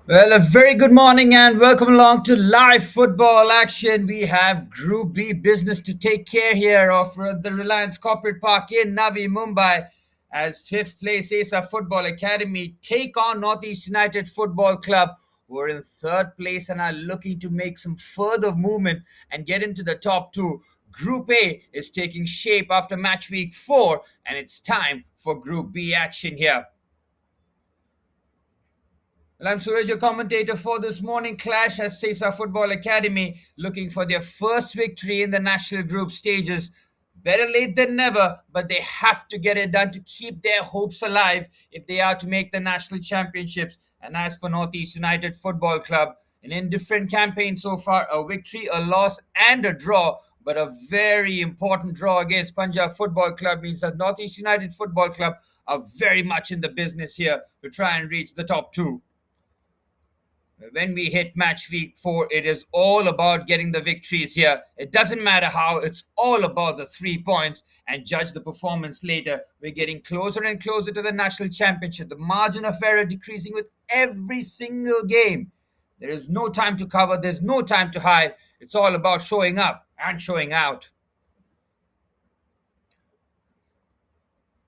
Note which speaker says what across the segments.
Speaker 1: Well, a very good morning and welcome along to live football action. We have Group B business to take care here of the Reliance Corporate Park in Navi Mumbai as fifth place Sesa Football Academy take on Northeast United Football Club, who are in third place and are looking to make some further movement and get into the top two. Group A is taking shape after match week 4, and it's time for Group B action here. Well, I'm Suraj, your commentator for this morning clash as Sesa Football Academy looking for their first victory in the national group stages. Better late than never, but they have to get it done to keep their hopes alive if they are to make the national championships. And as for Northeast United Football Club, an indifferent campaign so far, a victory, a loss, and a draw. But a very important draw against Punjab Football Club means that Northeast United Football Club are very much in the business here to try and reach the top two. When we hit match week 4, it is all about getting the victories here. It doesn't matter how, it's all about the 3 points and judge the performance later. We're getting closer and closer to the national championship. The margin of error decreasing with every single game. There is no time to cover, there's no time to hide. It's all about showing up and showing out.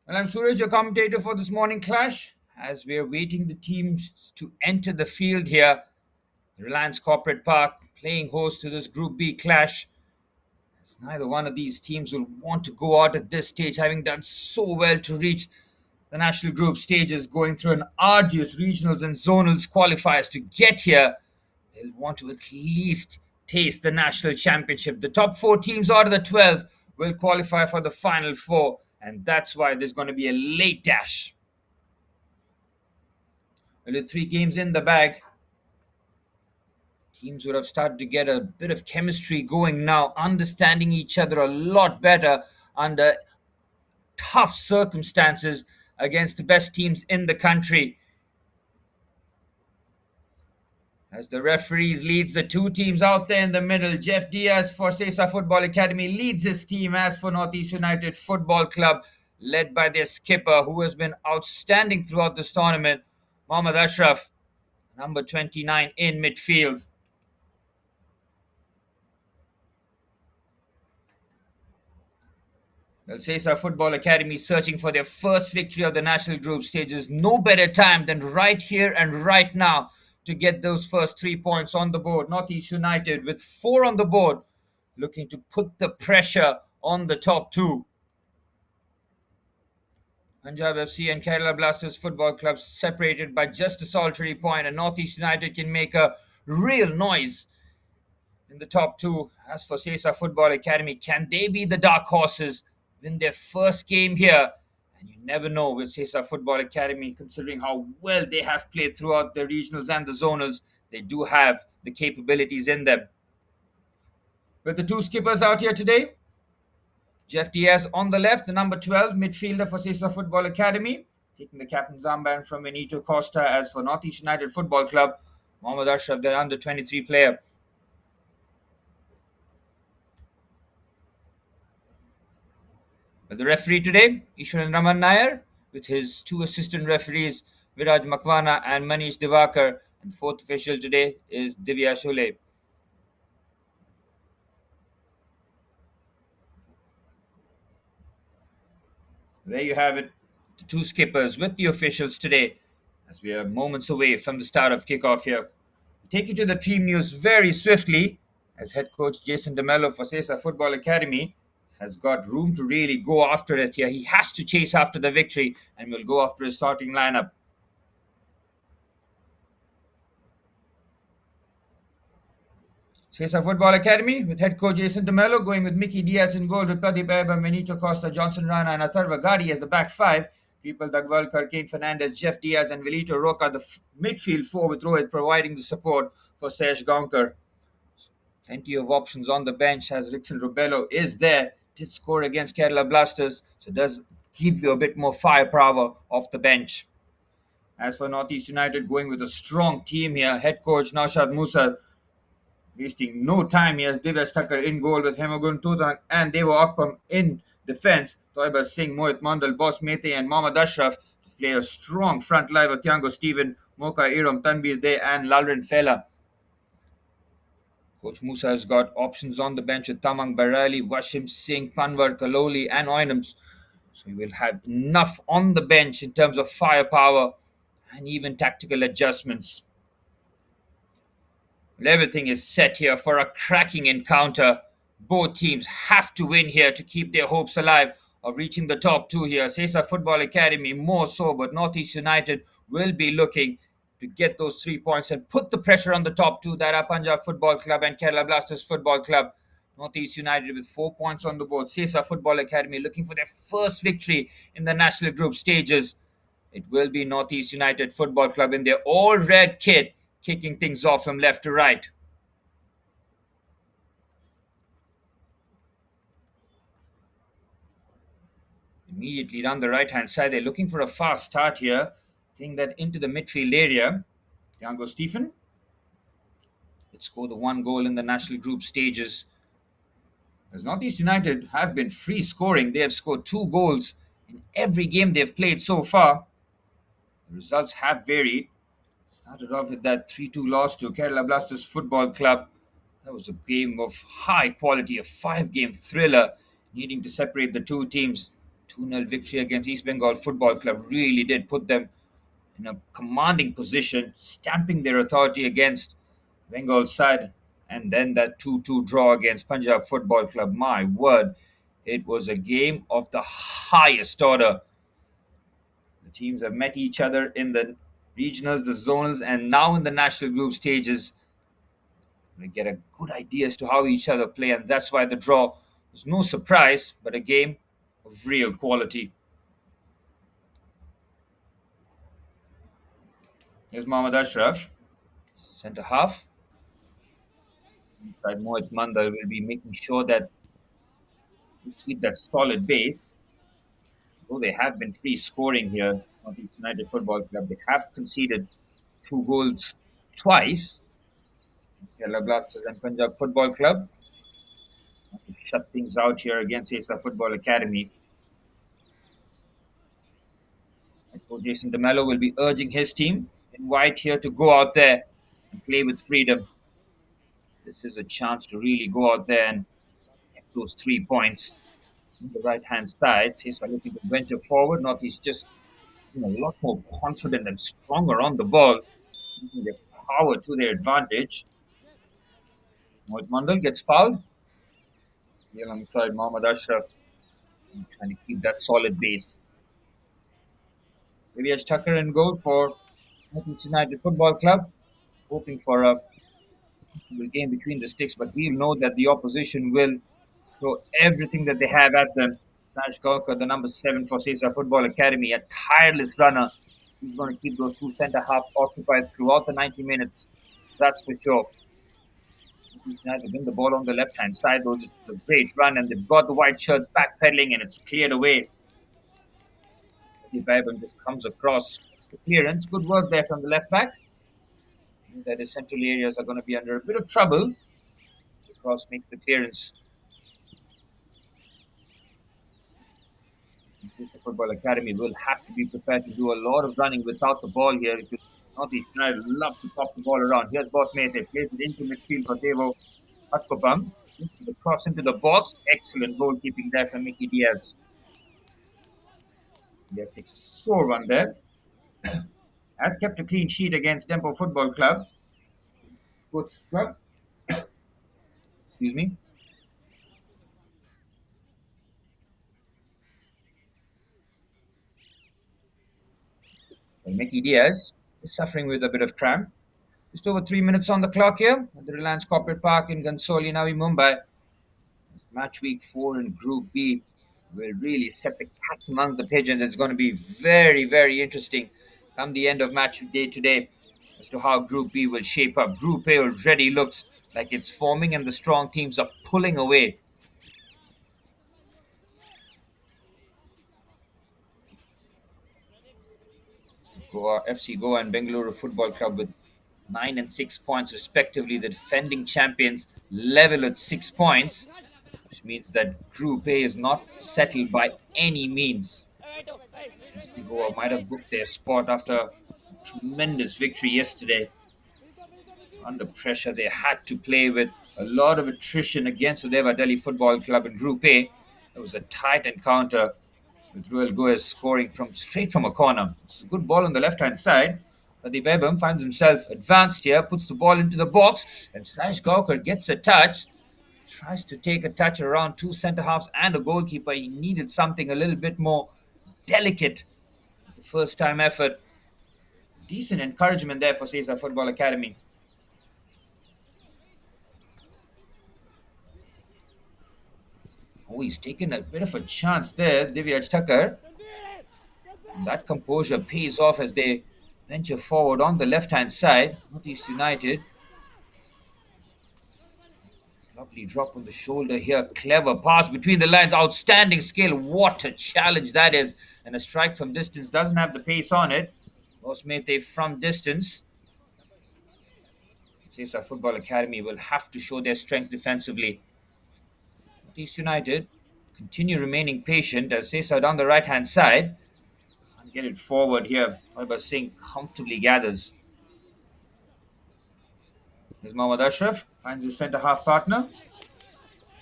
Speaker 1: Well, I'm Suraj, your commentator for this morning clash. As we're waiting the teams to enter the field here, Reliance Corporate Park playing host to this Group B clash. As neither one of these teams will want to go out at this stage, having done so well to reach the national group stages, going through an arduous regionals and zonals qualifiers to get here. They'll want to at least taste the national championship. The top 4 teams out of the 12 will qualify for the final 4, and that's why there's going to be a late dash. Well, with 3 games in the bag, teams would have started to get a bit of chemistry going now, understanding each other a lot better under tough circumstances against the best teams in the country. As the referees leads the 2 teams out there in the middle, Jeff Diaz for Sesa Football Academy leads his team. As for Northeast United Football Club, led by their skipper, who has been outstanding throughout this tournament, Mohammad Ashraf, number 29 in midfield. Well, Sesa Football Academy searching for their first victory of the national group stages. No better time than right here and right now to get those first 3 points on the board. Northeast United with 4 on the board, looking to put the pressure on the top 2. Punjab FC and Kerala Blasters Football Club separated by just a solitary point, and Northeast United can make a real noise in the top 2. As for Sesa Football Academy, can they be the dark horses? Win their first game here, and you never know with Sesa Football Academy, considering how well they have played throughout the regionals and the zonals. They do have the capabilities in them. With the 2 skippers out here today, Jeff Diaz on the left, the number 12 midfielder for Sesa Football Academy, taking the captain's armband from Benito Costa. As for Northeast United Football Club, Mohammad Ashraf, their under 23 player. But the referee today, Ishwaran Raman Nair, with his 2 assistant referees, Viraj Makwana and Manish Divakar. And 4th official today is Divya Shule. There you have it, the 2 skippers with the officials today, as we are moments away from the start of kickoff here. We take you to the team news very swiftly, as head coach Jason DeMello for Sesa Football Academy has got room to really go after it here. He has to chase after the victory and will go after his starting lineup. Sesa Football Academy with head coach Jason DeMello going with Mickey Diaz in goal with Pradeep Eba, Benito Costa, Johnson Rana, and Atharva Gadi as the back 5. People Dagvalkar, Kane Fernandez, Jeff Diaz, and Velito Roca, the midfield 4 with Rohit providing the support for Sesh Gaonkar. Plenty of options on the bench as Rickson Rubello is there. Did score against Kerala Blasters, so does give you a bit more firepower off the bench. As for Northeast United, going with a strong team here, head coach Naushad Musa wasting no time. He has Divya Tucker in goal with Hemagun Tutang and Devo Akpam in defense. Toiba Singh, Mohit Mandal, Boss Mete, and Mohammad Ashraf to play a strong front line with Tiango Stephen, Moka Iram, Tanbir Day, and Lalrin Fela. Coach Musa has got options on the bench with Tamang Barali, Washim Singh, Panwar Kaloli, and Oinams. So he will have enough on the bench in terms of firepower and even tactical adjustments. Well, everything is set here for a cracking encounter. Both teams have to win here to keep their hopes alive of reaching the top two here. Sesa Football Academy more so, but Northeast United will be looking to get those 3 points and put the pressure on the top two, that are Punjab Football Club and Kerala Blasters Football Club. Northeast United with 4 points on the board. Sesa Football Academy looking for their first victory in the national group stages. It will be Northeast United Football Club in their all red kit, kicking things off from left to right. Immediately down the right hand side, they're looking for a fast start here, getting that into the midfield area. Down goes Stephen. Let's score the one goal in the national group stages. As Northeast United have been free scoring, they have scored 2 goals in every game they've played so far. The results have varied. Started off with that 3-2 loss to Kerala Blasters Football Club. That was a game of high quality, a 5-game thriller, needing to separate the two teams. 2-0 victory against East Bengal Football Club really did put them in a commanding position, stamping their authority against Bengal's side. And then that 2-2 draw against Punjab Football Club. My word, it was a game of the highest order. The teams have met each other in the regionals, the zonals, and now in the national group stages. We get a good idea as to how each other play, and that's why the draw was no surprise, but a game of real quality. Here's Mohammad Ashraf, centre half. Inside Mohit Mandal will be making sure that we keep that solid base. Though they have been free scoring here, Northeast United Football Club, they have conceded 2 goals twice. Kerala Blasters and Punjab Football Club to shut things out here against Sesa Football Academy. Coach Jason DeMello will be urging his team in white here to go out there and play with freedom. This is a chance to really go out there and get those 3 points. On the right hand side, Sesa looking to venture forward. Northeast just a lot more confident and stronger on the ball, using their power to their advantage. Mohit Mandal gets fouled. Here alongside Mohammad Ashraf, trying to keep that solid base. Viviaj Tucker in goal for Northeast United Football Club, hoping for a game between the sticks, but we know that the opposition will throw everything that they have at them. Raj Gawkar, the number 7 for Sesa Football Academy, a tireless runner. He's going to keep those two centre halves occupied throughout the 90 minutes. That's for sure. United win the ball on the left hand side, though. This is a great run, and they've got the white shirts backpedaling, and it's cleared away. The Bible just comes across. It's the clearance. Good work there from the left back. That his central areas are going to be under a bit of trouble. The cross makes the clearance. The Football Academy will have to be prepared to do a lot of running without the ball here, because Northeast United love to pop the ball around. Here's Boss Mate, plays it into midfield for Devo Hatkopam. The cross into the box. Excellent goalkeeping there from Mickey Diaz. Diaz takes a sore run there. Has kept a clean sheet against Tempo Football Club. Sports Club. Excuse me. Well, Mickey Diaz is suffering with a bit of cramp. Just over 3 minutes on the clock here at the Reliance Corporate Park in Gansoli, Navi Mumbai. Match week 4 in Group B will really set the cats among the pigeons. It's going to be very, very interesting come the end of match day today as to how Group B will shape up. Group A already looks like it's forming, and the strong teams are pulling away. Goa, FC Goa and Bengaluru Football Club with 9 and 6 points respectively. The defending champions level at 6 points, which means that Group A is not settled by any means. FC Goa might have booked their spot after tremendous victory yesterday. Under pressure, they had to play with a lot of attrition against Udeva Delhi Football Club in Group A. It was a tight encounter with Ruel Goes scoring from straight from a corner. It's a good ball on the left-hand side. But the Bebam finds himself advanced here, puts the ball into the box, and Slash Gawkar gets a touch. Tries to take a touch around two centre halves and a goalkeeper. He needed something a little bit more delicate. The first time effort. Decent encouragement there for Sesa Football Academy. Oh, he's taken a bit of a chance there, Divyaj Thakkar. That composure pays off as they venture forward on the left-hand side. NorthEast United. Lovely drop on the shoulder here. Clever pass between the lines. Outstanding skill. What a challenge that is. And a strike from distance doesn't have the pace on it. Osmete from distance. Sesa Football Academy will have to show their strength defensively. NorthEast United continue remaining patient as Sesa down the right-hand side. Can't get it forward here. Alba Singh comfortably gathers. Here's Mohammad Ashraf. Finds his centre-half partner.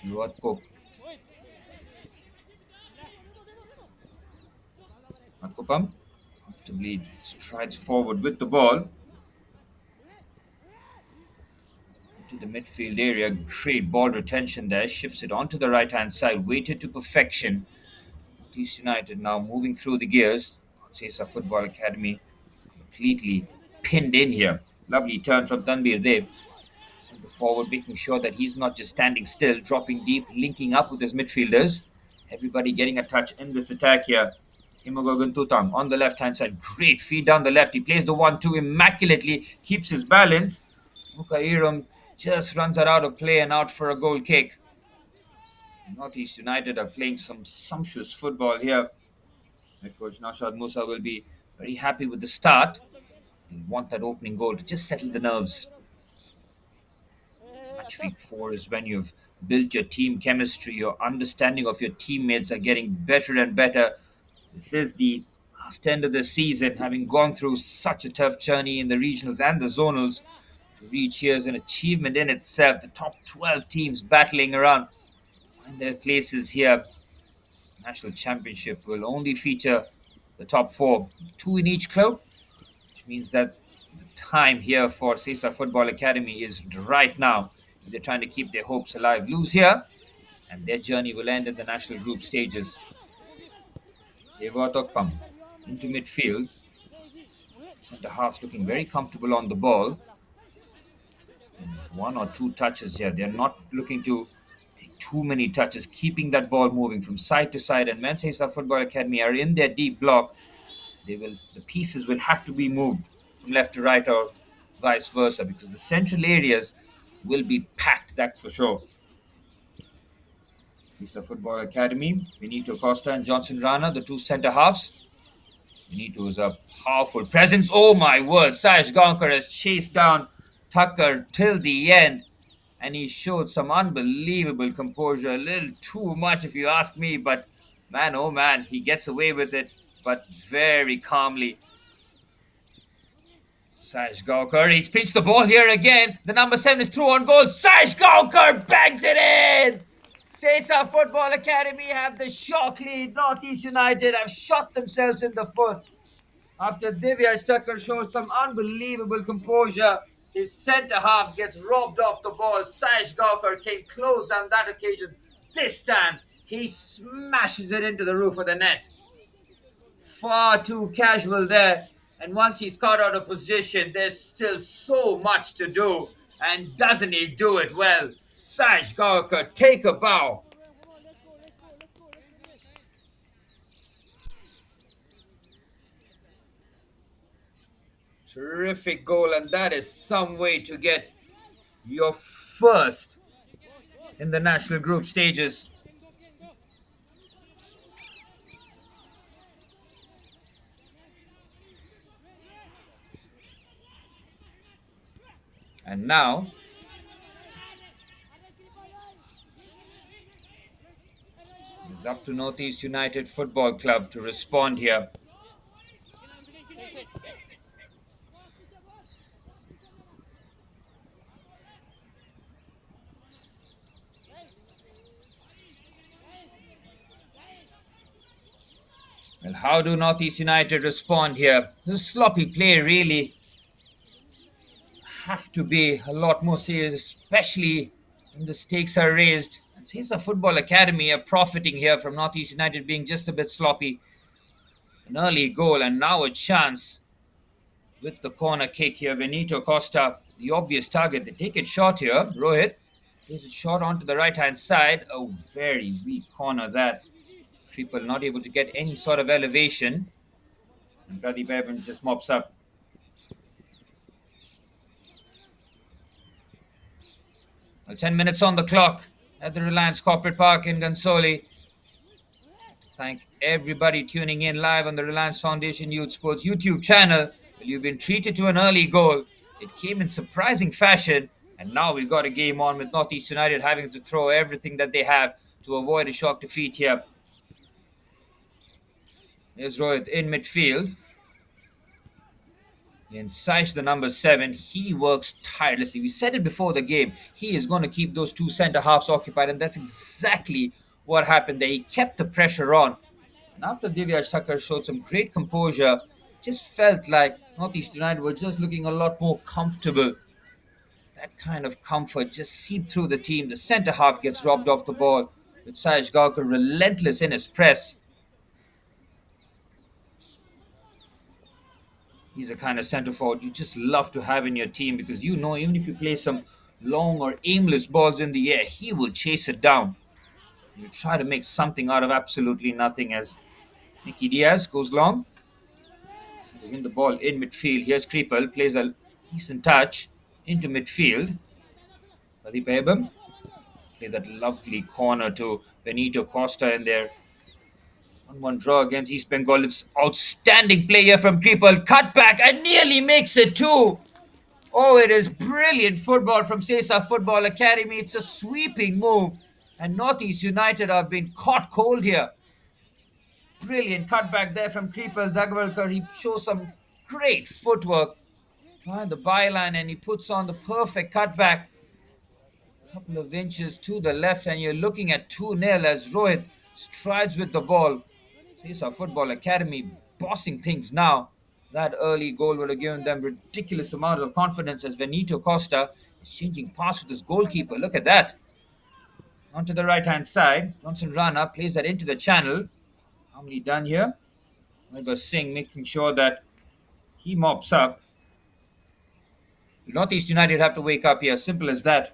Speaker 1: Luat Kok. Makopam comfortably strides forward with the ball. To the midfield area. Great ball retention there. Shifts it onto the right-hand side. Weighted to perfection. NorthEast United now moving through the gears. Sesa Football Academy completely pinned in here. Lovely turn from Tanbir Dev. Centre forward, making sure that he's not just standing still, dropping deep, linking up with his midfielders. Everybody getting a touch in this attack here. Imogogun Tutang on the left-hand side. Great feed down the left. He plays the 1-2 immaculately, keeps his balance. Mukairam just runs it out of play and out for a goal kick. NorthEast United are playing some sumptuous football here. Head coach Nashad Musa will be very happy with the start. He'll want that opening goal to just settle the nerves. Match week 4 is when you've built your team chemistry, your understanding of your teammates are getting better and better. This is the last end of the season, having gone through such a tough journey in the regionals and the zonals. To reach here is an achievement in itself. The top 12 teams battling around find their places here. National Championship will only feature the top 4, 2 in each club, which means that the time here for Sesa Football Academy is right now. If they're trying to keep their hopes alive, lose here, and their journey will end in the national group stages. Deva Tokpam into midfield. Centre halves looking very comfortable on the ball. And 1 or 2 touches here. They're not looking to too many touches, keeping that ball moving from side to side. And when Sesa Football Academy are in their deep block, the pieces will have to be moved from left to right or vice versa, because the central areas will be packed, that's for sure. Sesa Football Academy, Benito Costa and Johnson Rana, the 2 centre halves. Benito is a powerful presence. Oh my word, Sayesh Gaonkar has chased down Thakkar till the end. And he showed some unbelievable composure. A little too much, if you ask me. But man, oh man, he gets away with it. But very calmly. Sayesh Gaonkar, he's pinched the ball here again. The number 7 is through on goal. Sayesh Gaonkar bangs it in. Sesa Football Academy have the shock lead. NorthEast United have shot themselves in the foot. After Divyaj Thakkar shows some unbelievable composure, his centre half gets robbed off the ball. Sayesh Gaonkar came close on that occasion. This time, he smashes it into the roof of the net. Far too casual there. And once he's caught out of position, there's still so much to do. And doesn't he do it well? Sayesh Gaonkar, take a bow. Terrific goal, and that is some way to get your first in the national group stages. And now it's up to NorthEast United Football Club to respond here. How do Northeast United respond here? This sloppy play really have to be a lot more serious, especially when the stakes are raised. And Sesa Football Academy are profiting here from Northeast United being just a bit sloppy. An early goal and now a chance with the corner kick here. Benito Costa, the obvious target. They take it short here. Rohit plays it short onto the right-hand side. A very weak corner that. People not able to get any sort of elevation. And Pradeep Evans just mops up. Well, 10 minutes on the clock at the Reliance Corporate Park in Gansoli. Thank everybody tuning in live on the Reliance Foundation Youth Sports YouTube channel. Well, you've been treated to an early goal. It came in surprising fashion. And now we've got a game on with Northeast United having to throw everything that they have to avoid a shock defeat here. Here's Rohit in midfield. Inside the number 7, he works tirelessly. We said it before the game. He is going to keep those two centre-halves occupied, and that's exactly what happened there. He kept the pressure on. And after Divyaj Thakkar showed some great composure, just felt like Northeast United were just looking a lot more comfortable. That kind of comfort just seeped through the team. The centre-half gets robbed off the ball, with Sahaj Gaukar relentless in his press. He's a kind of centre forward you just love to have in your team because you know even if you play some long or aimless balls in the air, he will chase it down. You try to make something out of absolutely nothing as Nicky Diaz goes long. They win the ball in midfield. Here's Kripal, plays a decent touch into midfield. Pradeep Ebam play that lovely corner to Benito Costa in there. 1-1 draw against East Bengal. It's outstanding play here from Kripal. Cut back and nearly makes it too. Oh, it is brilliant football from Sesa Football Academy. It's a sweeping move. And Northeast United have been caught cold here. Brilliant cutback there from Kripal Dagvalkar. He shows some great footwork behind the byline and he puts on the perfect cutback. A couple of inches to the left and you're looking at 2-0 as Rohit strides with the ball. Sesa Football Academy bossing things now. That early goal would have given them ridiculous amount of confidence as Benito Costa is changing pass with his goalkeeper. Look at that. Onto the right-hand side. Johnson Rana plays that into the channel. How many done here? Weber Singh making sure that he mops up. Northeast United have to wake up here. Simple as that.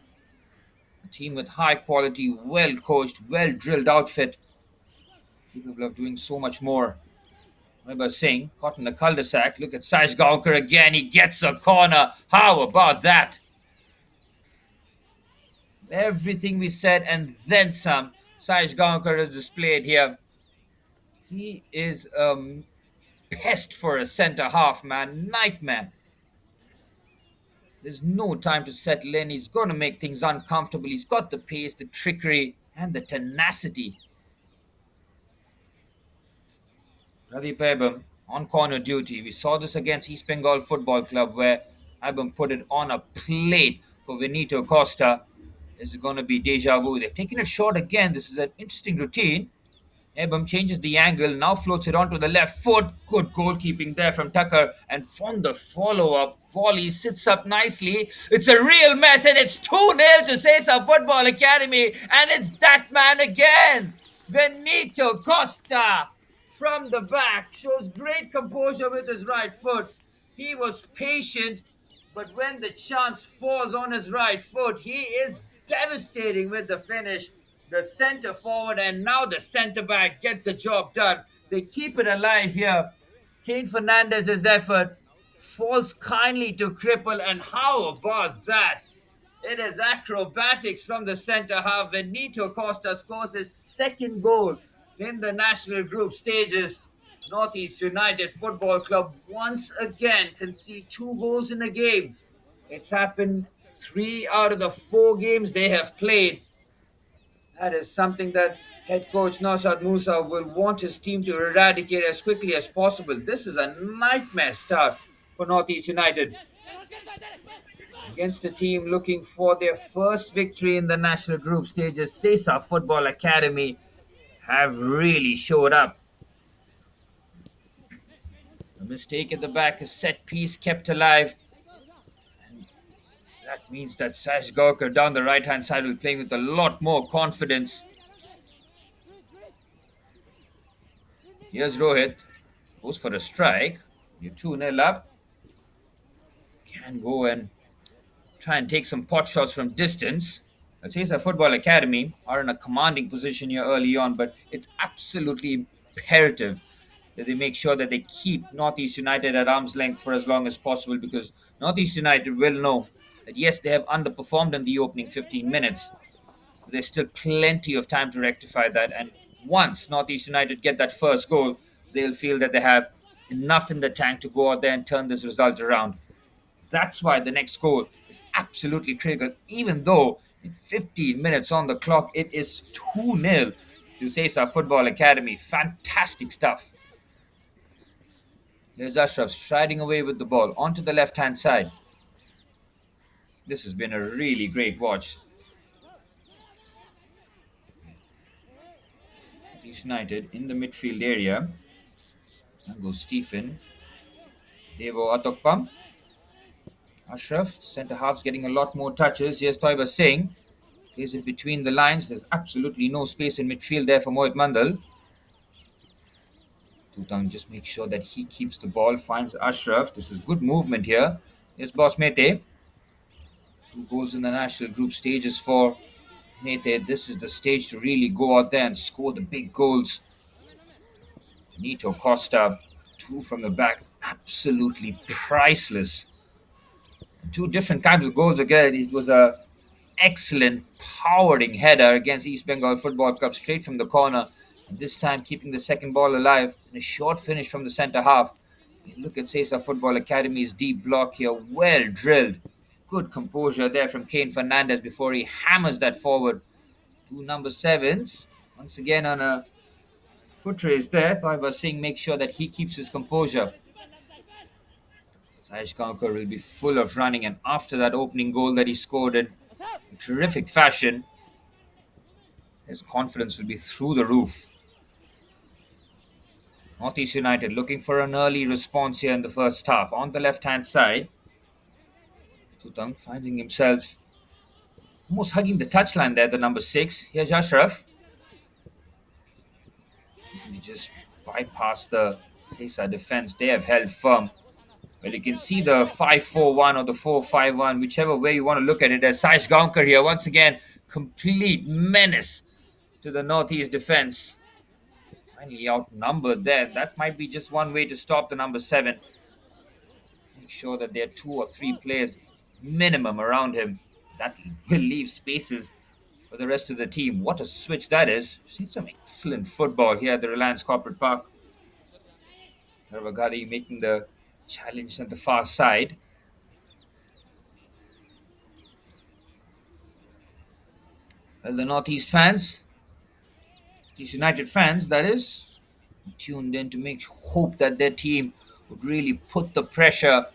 Speaker 1: A team with high quality, well-coached, well-drilled outfit. People of doing so much more. Weber Singh caught in the cul-de-sac. Look at Sahaj Gaukar again. He gets a corner. How about that? Everything we said and then some. Sahaj Gaukar is displayed here. He is a pest for a centre-half, man. Nightmare. There's no time to settle in. He's going to make things uncomfortable. He's got the pace, the trickery, and the tenacity. Pradeep Ebam on corner duty. We saw this against East Bengal Football Club where Ebam put it on a plate for Benito Costa. This is going to be deja vu. They've taken it short again. This is an interesting routine. Ebam changes the angle, now floats it onto the left foot. Good goalkeeping there from Thakkar. And from the follow-up, volley sits up nicely. It's a real mess and it's 2-0 to Sesa Football Academy. And it's that man again. Benito Costa from the back shows great composure with his right foot. He was patient, but when the chance falls on his right foot, he is devastating with the finish. The centre forward and now the centre back get the job done. They keep it alive here. Kane Fernandez's effort falls kindly to Kripal, and how about that? It is acrobatics from the centre half. Benito Costa scores his second goal in the national group stages. Northeast United Football Club once again concede 2 goals in a game. It's happened 3 out of the 4 games they have played. That is something that head coach Naushad Musa will want his team to eradicate as quickly as possible. This is a nightmare start for Northeast United. Against a team looking for their first victory in the national group stages, Sesa Football Academy have really showed up. A mistake at the back, a set piece kept alive. And that means that Sash Gawker down the right hand side will be playing with a lot more confidence. Here's Rohit. Goes for a strike. You're 2-0 up. Can go and try and take some pot shots from distance. The Sesa Football Academy are in a commanding position here early on, but it's absolutely imperative that they make sure that they keep Northeast United at arm's length for as long as possible, because Northeast United will know that yes, they have underperformed in the opening 15 minutes. But there's still plenty of time to rectify that, and once Northeast United get that first goal, they'll feel that they have enough in the tank to go out there and turn this result around. That's why the next goal is absolutely critical, even though in 15 minutes on the clock, it is 2-0 to Sesa Football Academy. Fantastic stuff. Here's Ashraf striding away with the ball onto the left-hand side. This has been a really great watch. East United in the midfield area. And goes Stephen. Devo Atokpam. Ashraf, centre half's getting a lot more touches. Here's Toiba Singh. Plays it between the lines. There's absolutely no space in midfield there for Mohit Mandal. Tutang just makes sure that he keeps the ball, finds Ashraf. This is good movement here. Here's Boss Mete. 2 goals in the national group stages for Mete. This is the stage to really go out there and score the big goals. Nito Costa, 2 from the back. Absolutely priceless. 2 different kinds of goals again. It was a excellent powering header against East Bengal Football Club straight from the corner. And this time keeping the second ball alive. And a short finish from the centre half. Look at Sesa Football Academy's deep block here. Well drilled. Good composure there from Kane Fernandez before he hammers that forward. 2 number 7s. Once again on a foot race there. Toiba Singh makes sure that he keeps his composure. Sayesh Kankar will be full of running, and after that opening goal that he scored in terrific fashion, his confidence will be through the roof. Northeast United looking for an early response here in the first half. On the left-hand side, Tutang finding himself almost hugging the touchline there, the number 6. Here's Ashraf. He just bypassed the Sesa defense. They have held firm. Well, you can see the 5-4-1 or the 4-5-1, whichever way you want to look at it. As Sayesh Gawker here, once again, complete menace to the Northeast defense. Finally outnumbered there. That might be just one way to stop the number 7. Make sure that there are 2 or 3 players minimum around him. That will leave spaces for the rest of the team. What a switch that is. Seen some excellent football here at the Reliance Corporate Park. Narvagadi making the challenge at the far side. Well, the Northeast fans, these United fans, that is, tuned in to hope that their team would really put the pressure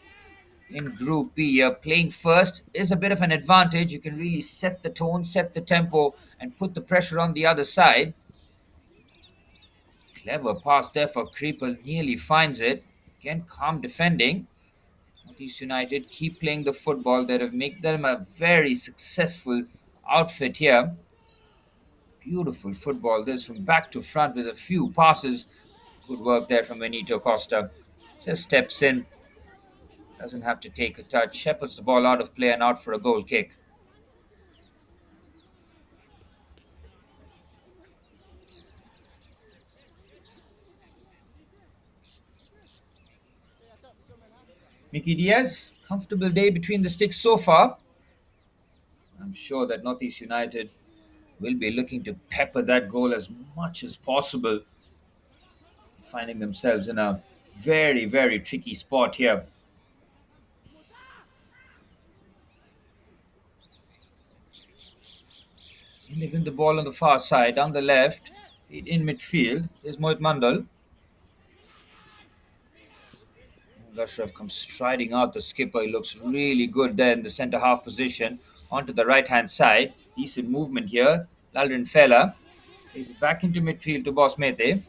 Speaker 1: in Group B. Playing first is a bit of an advantage. You can really set the tone, set the tempo, and put the pressure on the other side. Clever pass there for Kripal, nearly finds it. Again, calm defending. Northeast United keep playing the football that have made them a very successful outfit here. Beautiful football. This from back to front with a few passes. Good work there from Benito Costa. Just steps in. Doesn't have to take a touch. Shepherds the ball out of play and out for a goal kick. Mickey Diaz, comfortable day between the sticks so far. I'm sure that Northeast United will be looking to pepper that goal as much as possible, finding themselves in a very, very tricky spot here. And they win the ball on the far side, down the left, in midfield. Here's Mohit Mandal. Ashraf comes striding out. The skipper, he looks really good there in the centre half position. Onto the right hand side. Decent movement here. Lalrin Fela. He's back into midfield to Boss Mete. And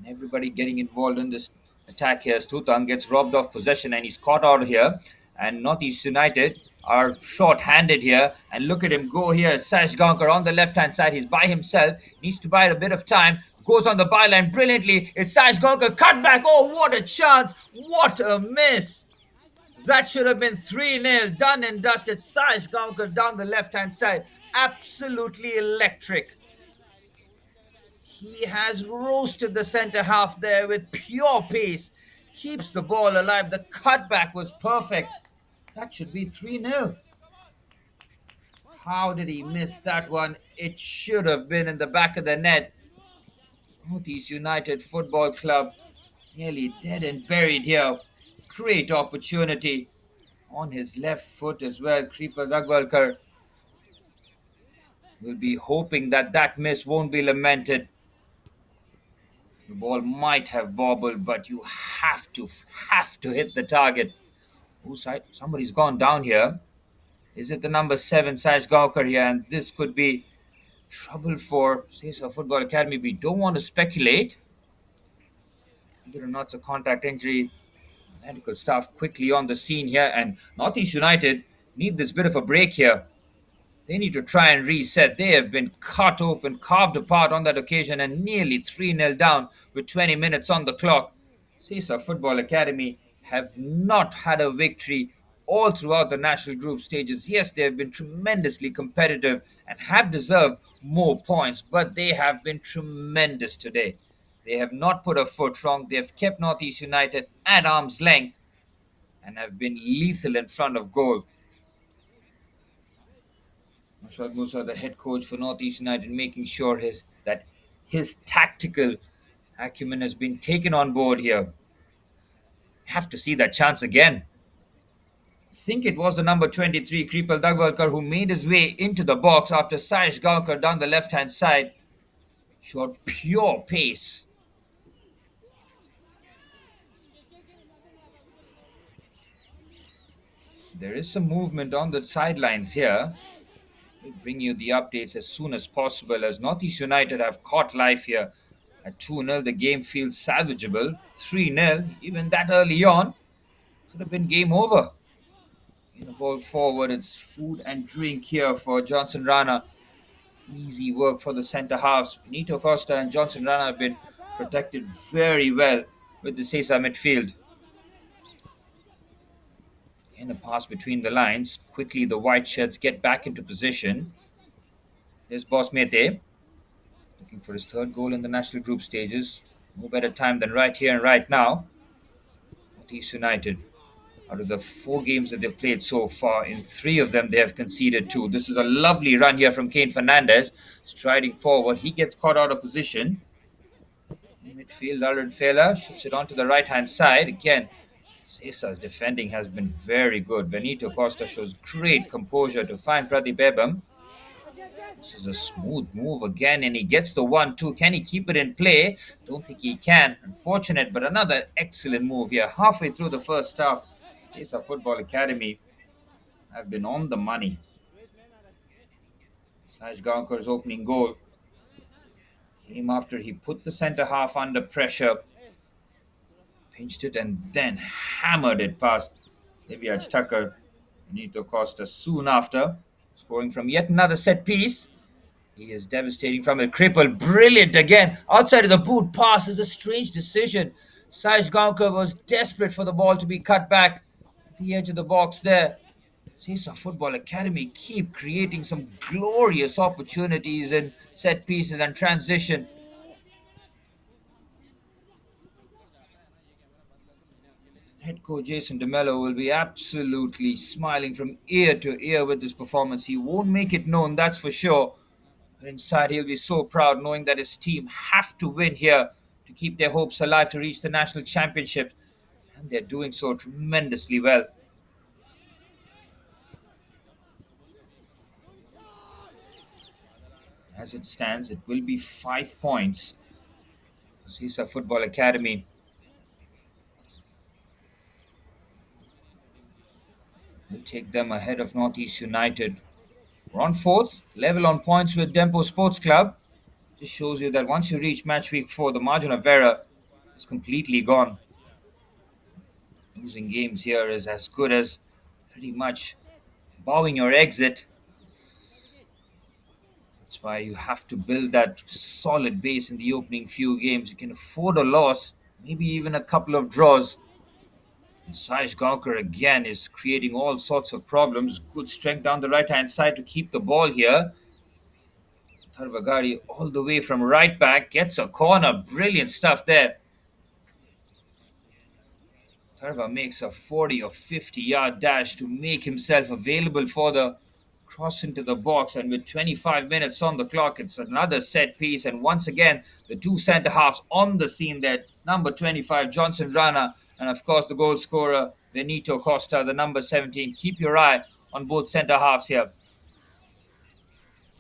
Speaker 1: everybody getting involved in this attack here. Stutang gets robbed of possession and he's caught out here. And Northeast United are short-handed here. And look at him go here. Sash Gankar on the left-hand side. He's by himself. Needs to buy a bit of time. Goes on the byline brilliantly. It's Sash Gankar. Cut back. Oh, what a chance. What a miss. That should have been 3-0. Done and dusted. Sash Gankar down the left-hand side. Absolutely electric. He has roasted the centre half there with pure pace. Keeps the ball alive. The cutback was perfect. That should be 3-0. How did he miss that one? It should have been in the back of the net. Northeast United Football Club nearly dead and buried here. Great opportunity. On his left foot as well, Kripa Dagwalkar will be hoping that that miss won't be lamented. The ball might have bobbled, but you have to hit the target. Somebody's gone down here. Is it the number 7, Saj Gaukar here? And this could be trouble for Sesa Football Academy. We don't want to speculate. Whether or not it's a contact injury. Medical staff quickly on the scene here. And Northeast United need this bit of a break here. They need to try and reset. They have been cut open, carved apart on that occasion, and nearly 3-0 down with 20 minutes on the clock. Sesa Football Academy have not had a victory all throughout the national group stages. Yes, they have been tremendously competitive and have deserved more points, but they have been tremendous today. They have not put a foot wrong. They have kept Northeast United at arm's length and have been lethal in front of goal. Mashad Musa, the head coach for Northeast United, making sure that his tactical acumen has been taken on board here. Have to see that chance again. I think it was the number 23, Kripal Dagwalkar, who made his way into the box after Sayesh Gankar down the left-hand side. Showed pure pace. There is some movement on the sidelines here. We'll bring you the updates as soon as possible as Northeast United have caught life here. At 2-0, the game feels salvageable. 3-0, even that early on, could have been game over. In the ball forward, it's food and drink here for Johnson Rana. Easy work for the centre halves. Benito Costa and Johnson Rana have been protected very well with the Sesa midfield. In the pass between the lines, quickly the white shirts get back into position. There's Boss Mete, looking for his third goal in the national group stages. No better time than right here and right now. Northeast United, out of the 4 games that they've played so far, in 3 of them they have conceded 2. This is a lovely run here from Kane Fernandez, striding forward. He gets caught out of position. In midfield, Alred Fela shifts it onto the right-hand side. Again, Sesa's defending has been very good. Benito Costa shows great composure to find Pradeep Ebam. This is a smooth move again, and he gets the 1-2. Can he keep it in play? Don't think he can. Unfortunate, but another excellent move here. Halfway through the first half, Sesa Football Academy have been on the money. Saj Gankar's opening goal came after he put the centre half under pressure. Pinched it and then hammered it past Liviaj Tucker. Benito Costa soon after, scoring from yet another set piece. He is devastating from a cripple. Brilliant again. Outside of the boot pass is a strange decision. Saj Gankar was desperate for the ball to be cut back at the edge of the box there. Sesa Football Academy keep creating some glorious opportunities in set pieces and transition. Head coach Jason DeMello will be absolutely smiling from ear to ear with this performance. He won't make it known, that's for sure. But inside, he'll be so proud knowing that his team have to win here to keep their hopes alive to reach the national championship. And they're doing so tremendously well. As it stands, it will be 5 points for Sesa Football Academy. Will take them ahead of Northeast United. We're on 4th, level on points with Dempo Sports Club. Just shows you that once you reach match week 4, the margin of error is completely gone. Losing games here is as good as pretty much bowing your exit. That's why you have to build that solid base in the opening few games. You can afford a loss, maybe even a couple of draws. And Saish Gawkar again is creating all sorts of problems. Good strength down the right hand side to keep the ball here. Tarvagari all the way from right back gets a corner. Brilliant stuff there. Tarva makes a 40 or 50-yard dash to make himself available for the cross into the box. And with 25 minutes on the clock, it's another set piece. And once again, the two centre halves on the scene there. Number 25, Johnson Rana, and of course the goal scorer, Benito Costa, the number 17. Keep your eye on both centre halves here.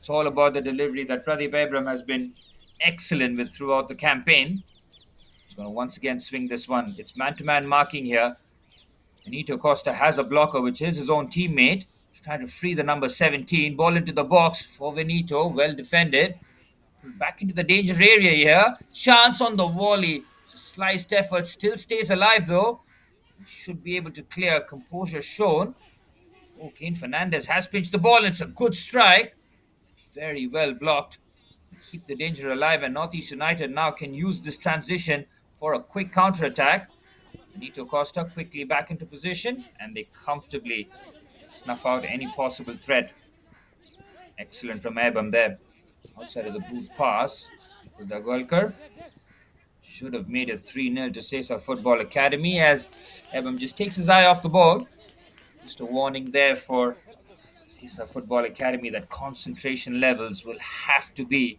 Speaker 1: It's all about the delivery that Pradeep Abram has been excellent with throughout the campaign. He's going to once again swing this one. It's man-to-man marking here. Benito Costa has a blocker, which is his own teammate. He's trying to free the number 17. Ball into the box for Benito. Well defended. Back into the danger area here. Chance on the volley. It's a sliced effort. Still stays alive though. Should be able to clear. Composure shown. Oh, Kane Fernandez has pinched the ball. It's a good strike. Very well blocked. Keep the danger alive, and Northeast United now can use this transition for a quick counter-attack. Benito Costa quickly back into position, and they comfortably snuff out any possible threat. Excellent from Ebam there. Outside of the boot pass with Dagwalkar. Should have made it 3-0 to Sesa Football Academy as Ebam just takes his eye off the ball. Just a warning there for Sesa Football Academy that concentration levels will have to be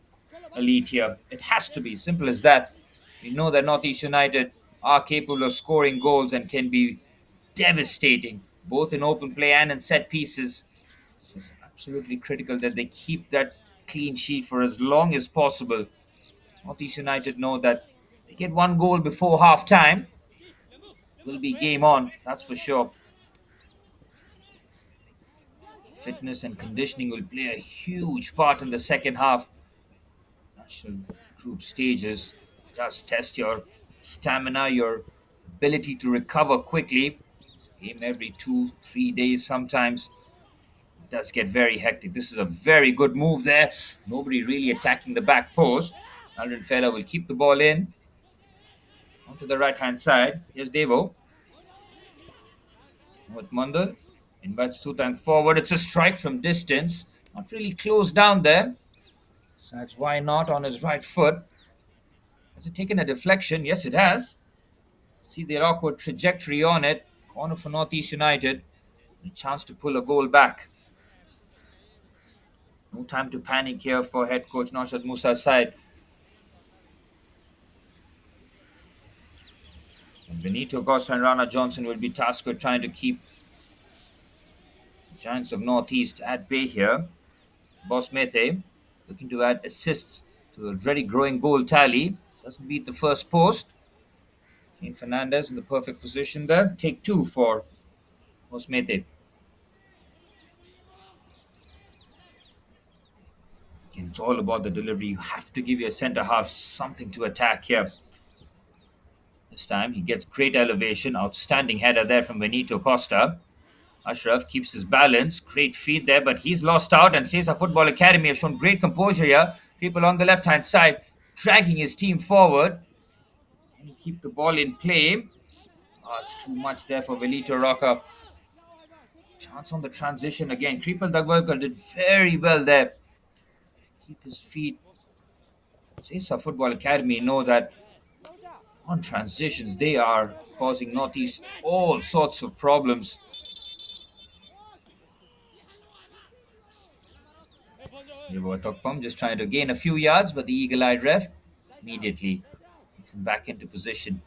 Speaker 1: elite here. It has to be. Simple as that. We know that Northeast United are capable of scoring goals and can be devastating, both in open play and in set pieces. So it's absolutely critical that they keep that clean sheet for as long as possible. Northeast United know that they get one goal before half time, will be game on, that's for sure. Fitness and conditioning will play a huge part in the second half. National group stages does test your stamina, your ability to recover quickly. Game every 2-3 days sometimes. It does get very hectic. This is a very good move there. Nobody really attacking the back post. Alden Fella will keep the ball in. Onto the right hand side. Here's Devo. With Mandal. Invites Sutang forward. It's a strike from distance. Not really closed down there. So that's why not on his right foot. Has it taken a deflection? Yes, it has. See the awkward trajectory on it. Corner for Northeast United. A chance to pull a goal back. No time to panic here for head coach Naushad Musa's side. And Benito Costa and Rana Johnson will be tasked with trying to keep the Giants of Northeast at bay here. Boss Mete looking to add assists to the already growing goal tally. Doesn't beat the first post. Kane Fernandez in the perfect position there. Take two for Boss Mete. It's all about the delivery. You have to give your centre half something to attack here. This time he gets great elevation. Outstanding header there from Benito Costa. Ashraf keeps his balance. Great feed there, but he's lost out. And Sesa Football Academy have shown great composure here. People on the left-hand side dragging his team forward. And keep the ball in play. Oh, it's too much there for Velito Roca. Chance on the transition again. Kripal Dagwalkar did very well there. Keep his feet. Sesa Football Academy know that on transitions they are causing Northeast all sorts of problems. Tokpam just trying to gain a few yards, but the eagle-eyed ref immediately gets him back into position.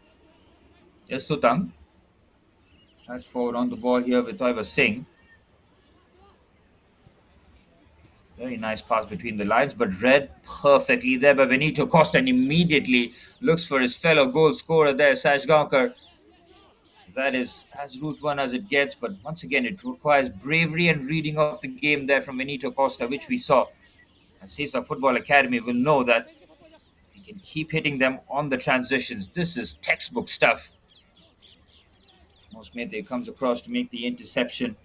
Speaker 1: Just Sutang starts forward on the ball here with Toiva Singh. Very nice pass between the lines, but read perfectly there by Benito Costa, and immediately looks for his fellow goal scorer there, Sash Gawkar. That is as route one as it gets, but once again it requires bravery and reading of the game there from Benito Costa, which we saw. And Sesa Football Academy will know that he can keep hitting them on the transitions. This is textbook stuff. Mosmete comes across to make the interception.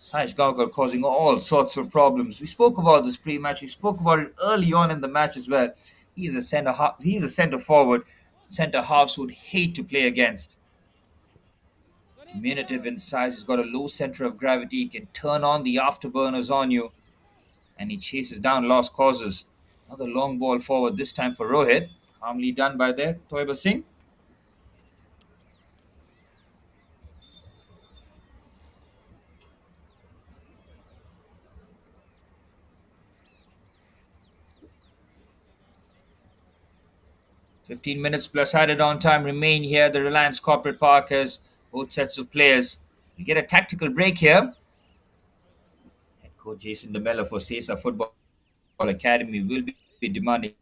Speaker 1: Saish Gaugar causing all sorts of problems. We spoke about this pre-match. We spoke about it early on in the match as well. He's a centre half. He's a centre forward. Centre halves would hate to play against. Diminutive in size. He's got a low centre of gravity. He can turn on the afterburners on you, and he chases down lost causes. Another long ball forward. This time for Rohit. Calmly done by there. Toiba Singh. 15 minutes plus added on time remain here. The Reliance Corporate Park has both sets of players. We get a tactical break here. Head coach Jason DeMello for Sesa Football Academy will be demanding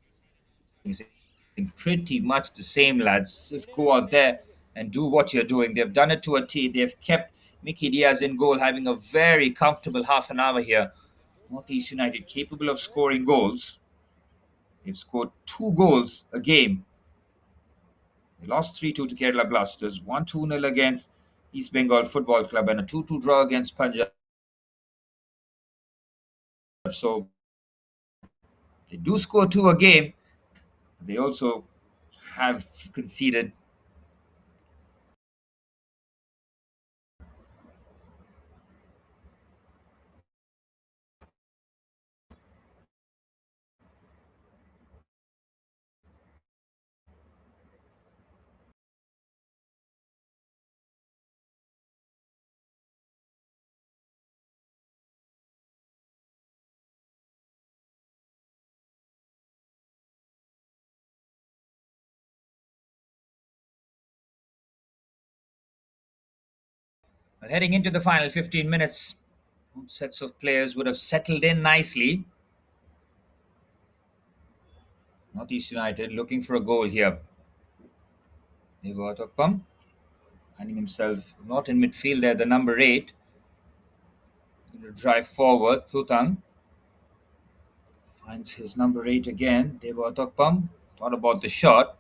Speaker 1: pretty much the same, lads. Just go out there and do what you're doing. They've done it to a T. They've kept Mickey Diaz in goal, having a very comfortable half an hour here. Northeast United capable of scoring goals. They've scored 2 goals a game. They lost 3-2 to Kerala Blasters, won 2-0 against East Bengal Football Club, and a 2-2 draw against Punjab. So they do score 2 a game. They also have conceded. Well, heading into the final 15 minutes, both sets of players would have settled in nicely. Northeast United looking for a goal here. Tokpam finding himself not in midfield there, the number 8. Going to drive forward. Sutang finds his number 8 again. Tokpam thought about the shot.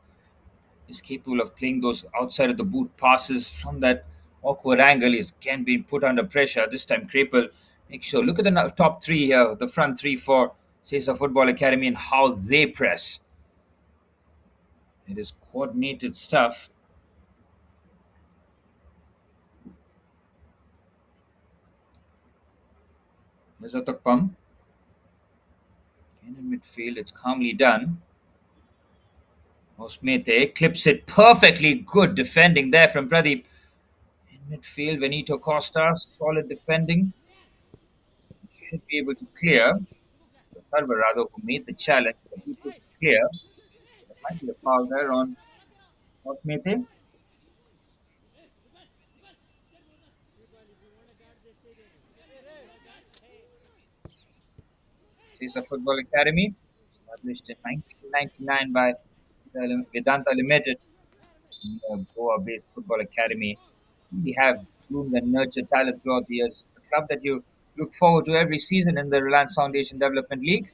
Speaker 1: Is capable of playing those outside of the boot passes from that awkward angle. Is again being put under pressure. This time Krepel make sure. Look at the top 3 here, the front 3 for Sesa Football Academy and how they press. It is coordinated stuff. There's a Tokpam. In midfield, it's calmly done. Osmete clips it perfectly. Good defending there from Pradeep. In midfield, Benito Costa, solid defending. Should be able to clear. Alvarado, who made the challenge, but he pushed clear. There might be a foul there on Osmete. Sesa Football Academy, established in 1999 by Vedanta Limited, Goa-based football academy. We have groomed and nurtured talent throughout the years. It's a club that you look forward to every season in the Reliance Foundation Development League.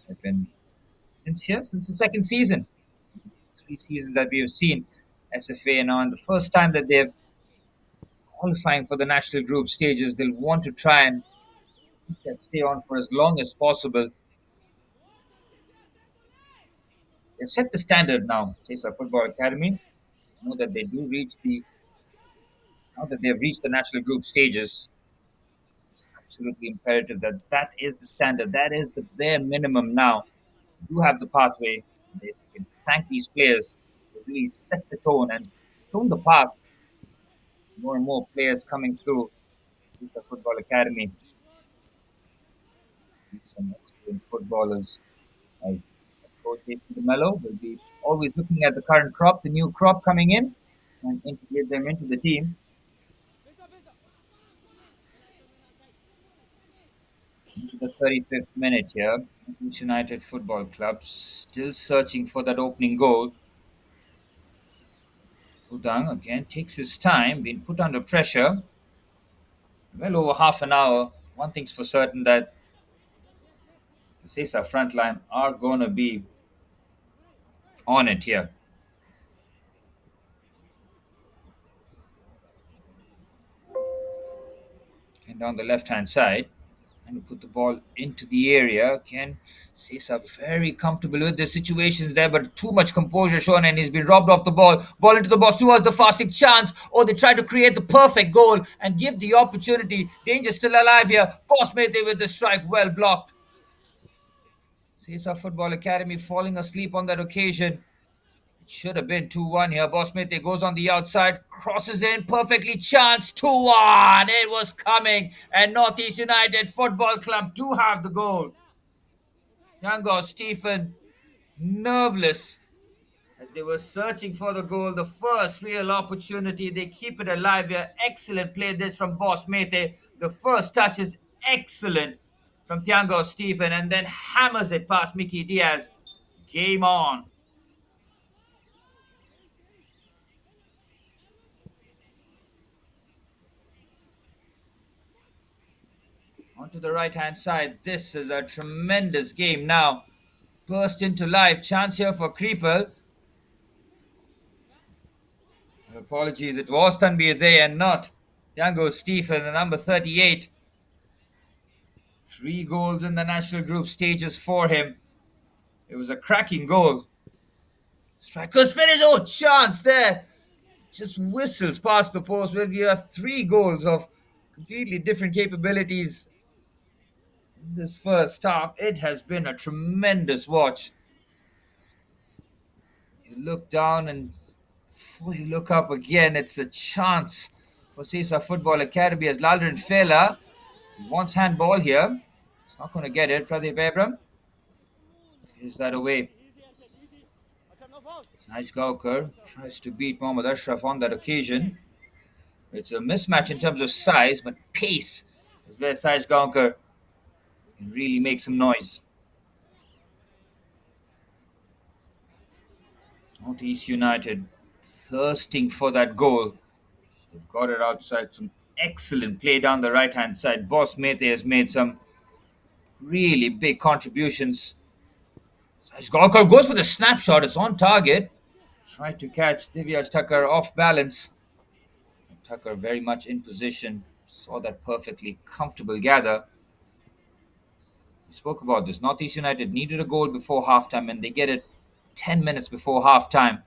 Speaker 1: They've been since the second season. 3 seasons that we have seen SFA, and on the first time that they're qualifying for the national group stages, they'll want to try and stay on for as long as possible. They've set the standard now. Chesa Football Academy know that they do reach the now that they've reached the national group stages. It's absolutely imperative that that is the standard. That is the bare minimum now. You do have the pathway. They can thank these players. They really set the tone and shown the path. More and more players coming through the football academy. Some excellent footballers as Coach Jason Mello will be always looking at the current crop, the new crop coming in, and integrate them into the team. Into the 35th minute here. Northeast United Football Club still searching for that opening goal. Tudang again takes his time, being put under pressure. Well over half an hour. One thing's for certain that the Sesa front line are going to be on it here. down the left-hand side and put the ball into the area. Can Sesa very comfortable with the situations there, but too much composure shown, and he's been robbed off the ball. Ball into the box towards the fasting chance, or they try to create the perfect goal and give the opportunity. Danger still alive here. Boss Mete with the strike, well blocked. Sesa Football Academy falling asleep on that occasion. It should have been 2-1 here. Boss Mete goes on the outside, crosses in, perfectly chanced 2-1. It was coming, and Northeast United Football Club do have the goal. Yango Stephen nerveless as they were searching for the goal. The first real opportunity, they keep it alive here. Excellent play this from Boss Mete. The first touch is excellent from Thiago Stephen, and then hammers it past Mickey Diaz. Game on. Onto the right-hand side. This is a tremendous game now. Burst into life. Chance here for Creeple. Apologies, it was Tanbir there and not Yango Stephen, the number 38. 3 goals in the national group stages for him. It was a cracking goal. Strikers finish. Oh, chance there. Just whistles past the post. Well, you have 3 goals of completely different capabilities in this first half. It has been a tremendous watch. You look down, and before you look up again, it's a chance for Sesa Football Academy as Lalrin Fela wants handball here. He's not going to get it. Pradeep Abram. Is that away? Saj Gaukar tries to beat Mohammad Ashraf on that occasion. It's a mismatch in terms of size, but pace is where Saj Gaukar can really make some noise. Northeast United thirsting for that goal. They've got it outside. Some excellent play down the right hand side. Boss Mete has made some really big contributions. Saj Gaukar goes for the snapshot. It's on target. Tried to catch Divyaj Thakkar off balance. Tucker very much in position, saw that perfectly comfortable gather. We spoke about this. Northeast United needed a goal before halftime, and they get it 10 minutes before halftime.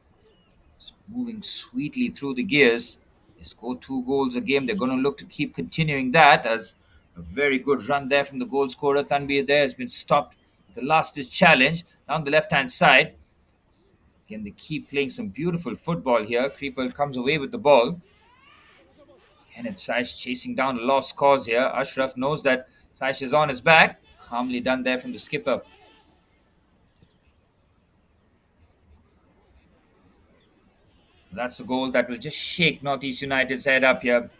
Speaker 1: So moving sweetly through the gears. They score 2 goals a game. They're going to look to keep continuing that, as a very good run there from the goal scorer. Tanbir there has been stopped at the last ditch challenge down the left hand side. Again, they keep playing some beautiful football here. Creeple comes away with the ball. And it's Saish chasing down a lost cause here. Ashraf knows that Saish is on his back. Calmly done there from the skipper. That's a goal that will just shake Northeast United's head up here.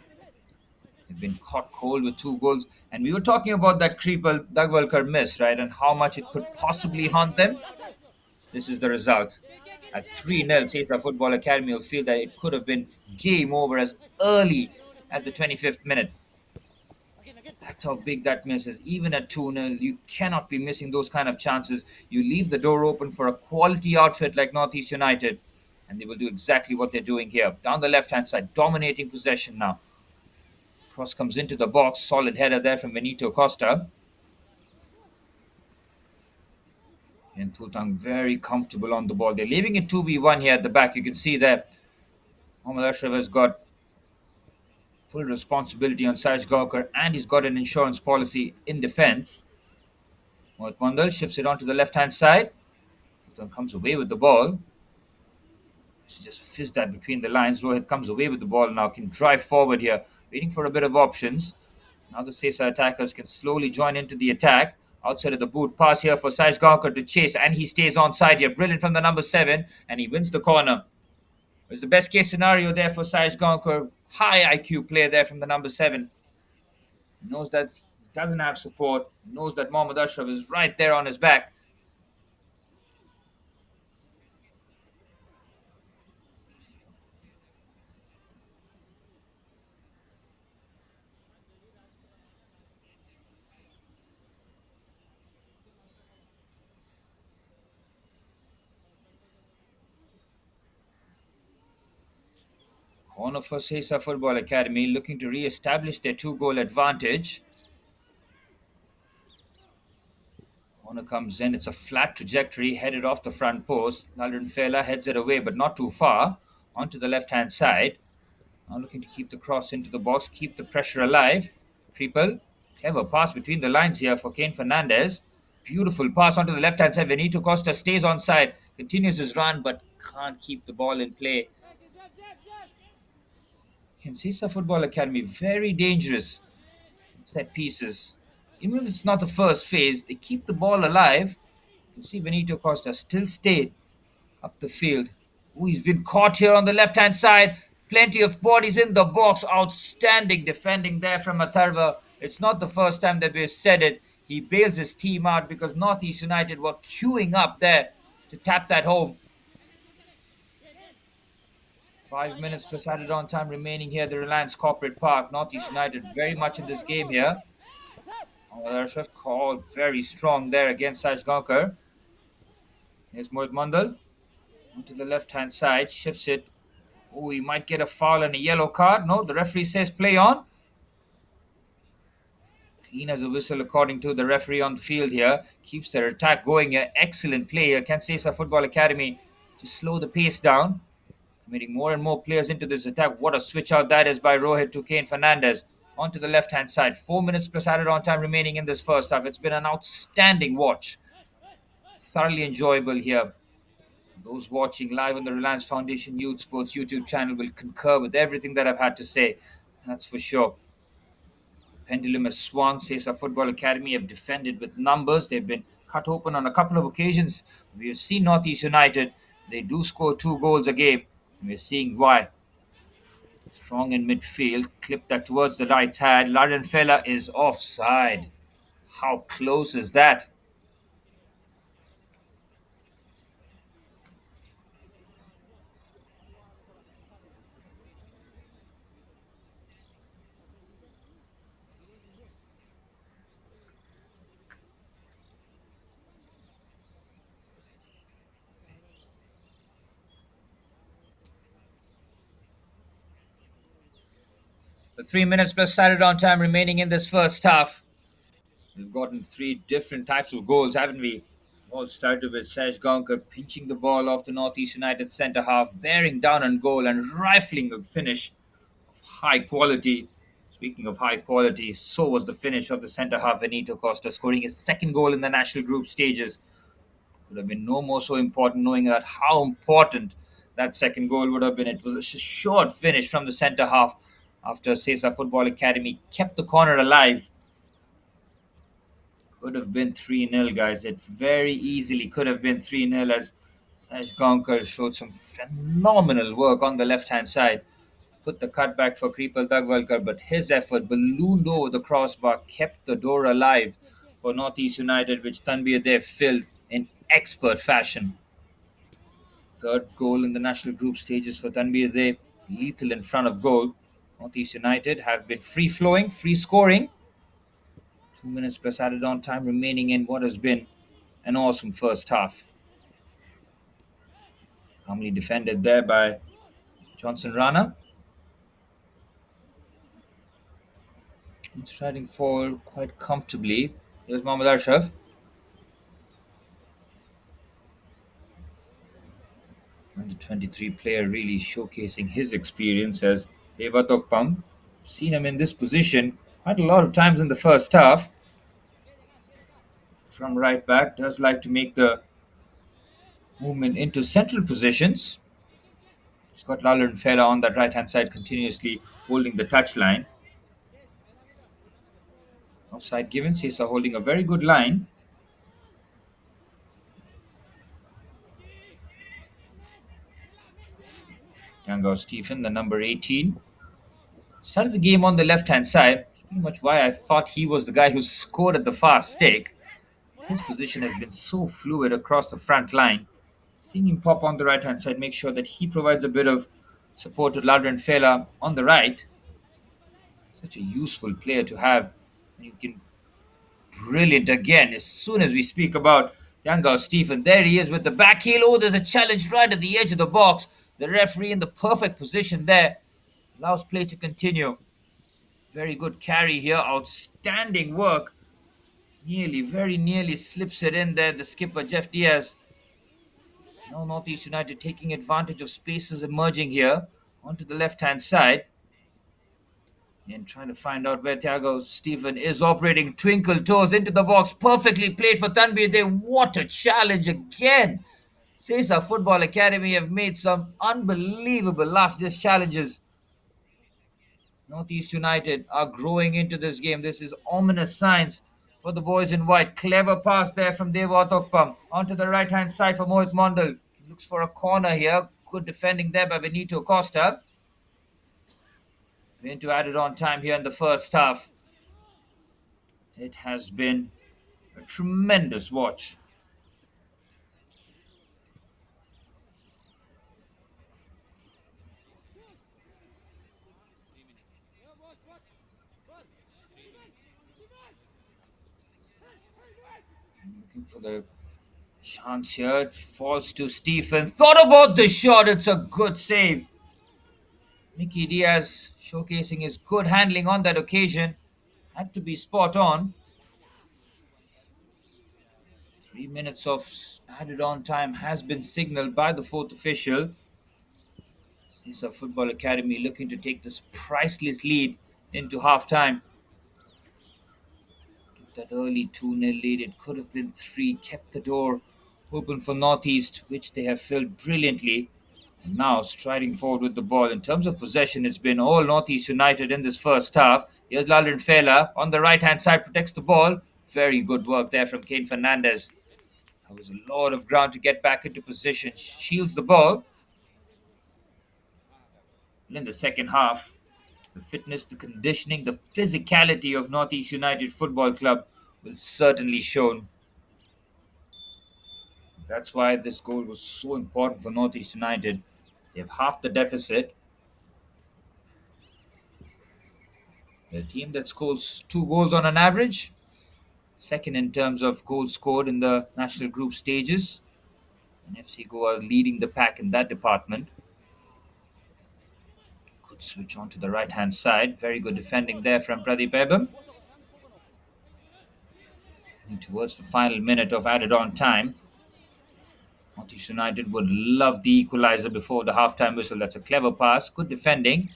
Speaker 1: They've been caught cold with 2 goals. And we were talking about that Creeple Dagwalkar miss, right? And how much it could possibly haunt them. This is the result. At 3-0, Sesa Football Academy will feel that it could have been game over as early at the 25th minute. That's how big that miss is. Even at 2-0, you cannot be missing those kind of chances. You leave the door open for a quality outfit like Northeast United, and they will do exactly what they're doing here. Down the left-hand side, dominating possession now. Cross comes into the box. Solid header there from Benito Costa. And Tutang very comfortable on the ball. They're leaving it 2v1 here at the back. You can see that Mohammad Ashraf has got full responsibility on Saj Gaukar, and he's got an insurance policy in defense. Mohit Mandal shifts it onto the left-hand side. Tutang comes away with the ball. She just fizzed that between the lines. Rohit comes away with the ball now, can drive forward here, waiting for a bit of options. Now the Sesa attackers can slowly join into the attack. Outside of the boot, pass here for Saj Gaukar to chase, and he stays onside here. Brilliant from the number 7, and he wins the corner. It was the best case scenario there for Saj Gaukar. High IQ player there from the number 7. He knows that he doesn't have support. He knows that Mohammad Ashraf is right there on his back. Corner for Sesa Football Academy looking to re-establish their 2-goal advantage. Corner comes in. It's a flat trajectory headed off the front post. Lalran Fela heads it away, but not too far. Onto the left-hand side. Now looking to keep the cross into the box, keep the pressure alive. Triple. Clever pass between the lines here for Kane Fernandez. Beautiful pass onto the left-hand side. Benito Costa stays on side. Continues his run, but can't keep the ball in play. And Sesa Football Academy, very dangerous set pieces. Even if it's not the first phase, they keep the ball alive. You can see Benito Costa still stayed up the field. Oh, he's been caught here on the left-hand side. Plenty of bodies in the box. Outstanding defending there from Atharva. It's not the first time that we've said it. He bails his team out because NorthEast United were queuing up there to tap that home. 5 minutes plus added on time remaining here at the Reliance Corporate Park. NorthEast United very much in this game here. Arshaf called very strong there against Saj Gankar. Here's Mohit Mandal. Onto the left-hand side. Shifts it. Oh, he might get a foul and a yellow card. No, the referee says play on. Clean as a whistle according to the referee on the field here. Keeps their attack going here. Excellent play here. Can Sesa Football Academy to slow the pace down. Committing more and more players into this attack. What a switch out that is by Rohit to Kane Fernandez. Onto the left-hand side. 4 minutes plus added on time remaining in this first half. It's been an outstanding watch. Thoroughly enjoyable here. Those watching live on the Reliance Foundation Youth Sports YouTube channel will concur with everything that I've had to say. That's for sure. Pendulum has swung. Sesa Football Academy have defended with numbers. They've been cut open on a couple of occasions. We have seen NorthEast United. They do score 2 goals a game. We're seeing why. Strong in midfield. Clip that towards the right side. Lalran Fela is offside. How close is that? With 3 minutes plus added on time remaining in this first half. We've gotten 3 different types of goals, haven't we? All started with Saj Gankar pinching the ball off the NorthEast United centre half, bearing down on goal and rifling a finish of high quality. Speaking of high quality, so was the finish of the centre half Benito Costa, scoring his second goal in the national group stages. Could have been no more so important, knowing that how important that second goal would have been. It was a short finish from the centre half after Sesa Football Academy kept the corner alive. Could have been 3-0, guys. It very easily could have been 3-0 as Saj Gankar showed some phenomenal work on the left-hand side. Put the cutback for Kripal Dagwalkar, but his effort ballooned over the crossbar, kept the door alive for NorthEast United, which Tanbir there filled in expert fashion. Third goal in the national group stages for Tanbir there, lethal in front of goal. NorthEast United have been free-flowing, free-scoring. 2 minutes plus added on time remaining in what has been an awesome first half. Calmly defended there by Johnson Rana. Striding forward quite comfortably. Here's Mohammad Ashraf. Under 23 player really showcasing his experience as Eva Tokpam. Seen him in this position quite a lot of times in the first half. From right back, does like to make the movement into central positions. He's got Lalran Fela on that right hand side, continuously holding the touchline. Offside given. Sesa holding a very good line. Yangao Stephen, the number 18. Started the game on the left-hand side. Pretty much why I thought he was the guy who scored at the far stick. His position has been so fluid across the front line. Seeing him pop on the right-hand side, make sure that he provides a bit of support to Lalran Fela on the right. Such a useful player to have. You can brilliant again as soon as we speak about Yangao Stephen. There he is with the back heel. Oh, there's a challenge right at the edge of the box. The referee in the perfect position there Allows play to continue. Very good carry here. Outstanding work. Very nearly slips it in there. The skipper, Jeff Diaz. Now Northeast United taking advantage of spaces emerging here onto the left-hand side. And trying to find out where Thiago Stephen is operating. Twinkle toes into the box. Perfectly played for Tanbir there. What a challenge again. Sesa Football Academy have made some unbelievable last ditch challenges. Northeast United are growing into this game. This is ominous signs for the boys in white. Clever pass there from Deva Otokpam. Onto the right hand side for Mohit Mondal. Looks for a corner here. Good defending there by Benito Costa. We're into added on time here in the first half. It has been a tremendous watch. Looking for the chance here. It falls to Stephen. Thought about the shot. It's a good save. Nicky Diaz showcasing his good handling on that occasion. Had to be spot on. 3 minutes of added on time has been signaled by the fourth official. Sesa Football Academy looking to take this priceless lead into half time. That early 2-0 lead, it could have been 3, kept the door open for Northeast, which they have filled brilliantly. And now striding forward with the ball. In terms of possession, it's been all Northeast United in this first half. Here's Lalin Fela on the right hand side, protects the ball. Very good work there from Kane Fernandez. There was a lot of ground to get back into position. Shields the ball. And in the second half, the fitness, the conditioning, the physicality of Northeast United Football Club will certainly shown. That's why this goal was so important for Northeast United. They have half the deficit. The team that scores 2 goals on an average, second in terms of goals scored in the national group stages. And FC Goa leading the pack in that department. Good switch onto the right hand side. Very good defending there from Pradeep Ebam. And towards the final minute of added on time, Northeast United would love the equalizer before the halftime whistle. That's a clever pass. Good defending.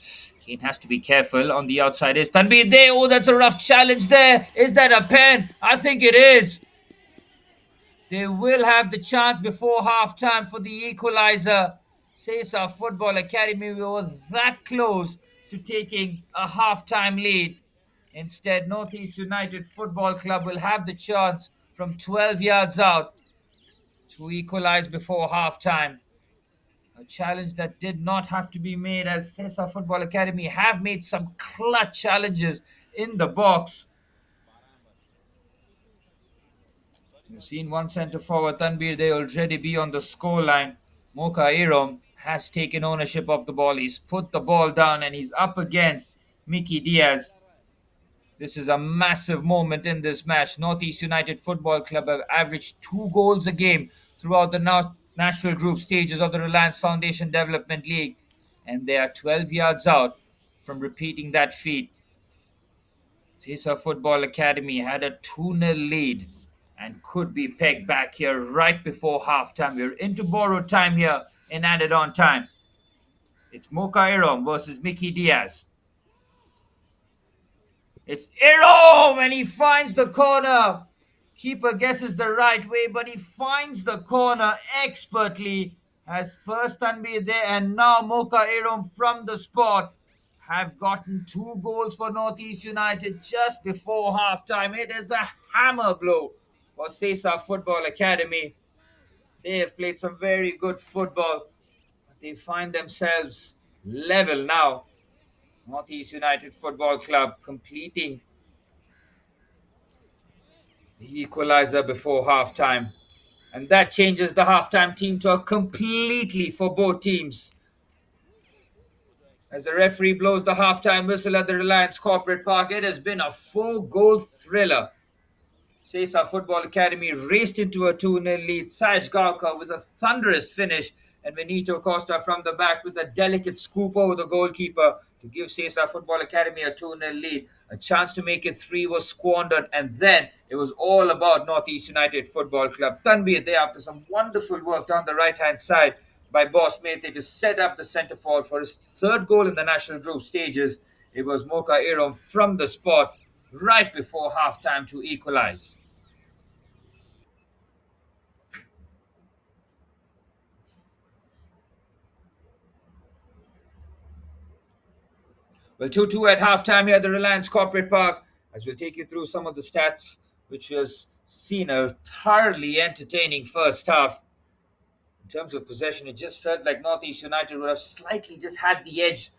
Speaker 1: Kane has to be careful. On the outside is Tanbir there. Oh, that's a rough challenge there. Is that a pen? I think it is. They will have the chance before halftime for the equalizer. Sesa Football Academy were that close to taking a halftime lead. Instead, Northeast United Football Club will have the chance from 12 yards out to equalize before halftime. A challenge that did not have to be made, as Sesa Football Academy have made some clutch challenges in the box. You've seen one centre forward, Tanbir, they already be on the scoreline. Moka Irom has taken ownership of the ball. He's put the ball down and he's up against Mickey Diaz. This is a massive moment in this match. Northeast United Football Club have averaged 2 goals a game throughout the national group stages of the Reliance Foundation Development League. And they are 12 yards out from repeating that feat. Sesa Football Academy had a 2-0 lead and could be pegged back here right before halftime. We're into borrowed time here in added on time. It's Moka Irom versus Mickey Diaz. It's Irom and he finds the corner. Keeper guesses the right way, but he finds the corner expertly. As first Tanbir there and now Moka Irom from the spot have gotten 2 goals for Northeast United just before halftime. It is a hammer blow for Sesa Football Academy. They have played some very good football, but they find themselves level now. Northeast United Football Club completing the equalizer before halftime. And that changes the halftime team to a completely for both teams. As the referee blows the halftime whistle at the Reliance Corporate Park, it has been a 4-goal thriller. Sesa Football Academy raced into a 2-0 lead. Saj Gauka with a thunderous finish and Benito Costa from the back with a delicate scoop over the goalkeeper to give Sesa Football Academy a 2-0 lead. A chance to make it 3 was squandered, and then it was all about Northeast United Football Club. Tanbir there, after some wonderful work down the right-hand side by Boss Mete to set up the centre forward for his third goal in the national group stages. It was Mocha Irom from the spot right before halftime to equalize. Well, 2-2 at halftime here at the Reliance Corporate Park, as we'll take you through some of the stats, which was seen a thoroughly entertaining first half. In terms of possession, it just felt like Northeast United would have slightly just had the edge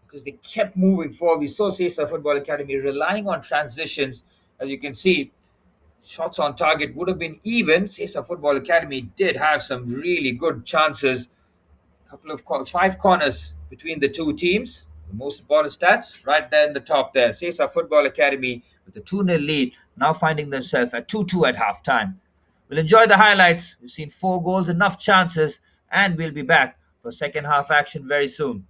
Speaker 1: because they kept moving forward. We saw Sesa Football Academy relying on transitions. As you can see, shots on target would have been even. Sesa Football Academy did have some really good chances. Couple of five corners between the two teams. The most important stats right there in the top there. Sesa Football Academy with a 2-0 lead, now finding themselves at 2-2 at halftime. We'll enjoy the highlights. We've seen 4 goals, enough chances, and we'll be back for second half action very soon.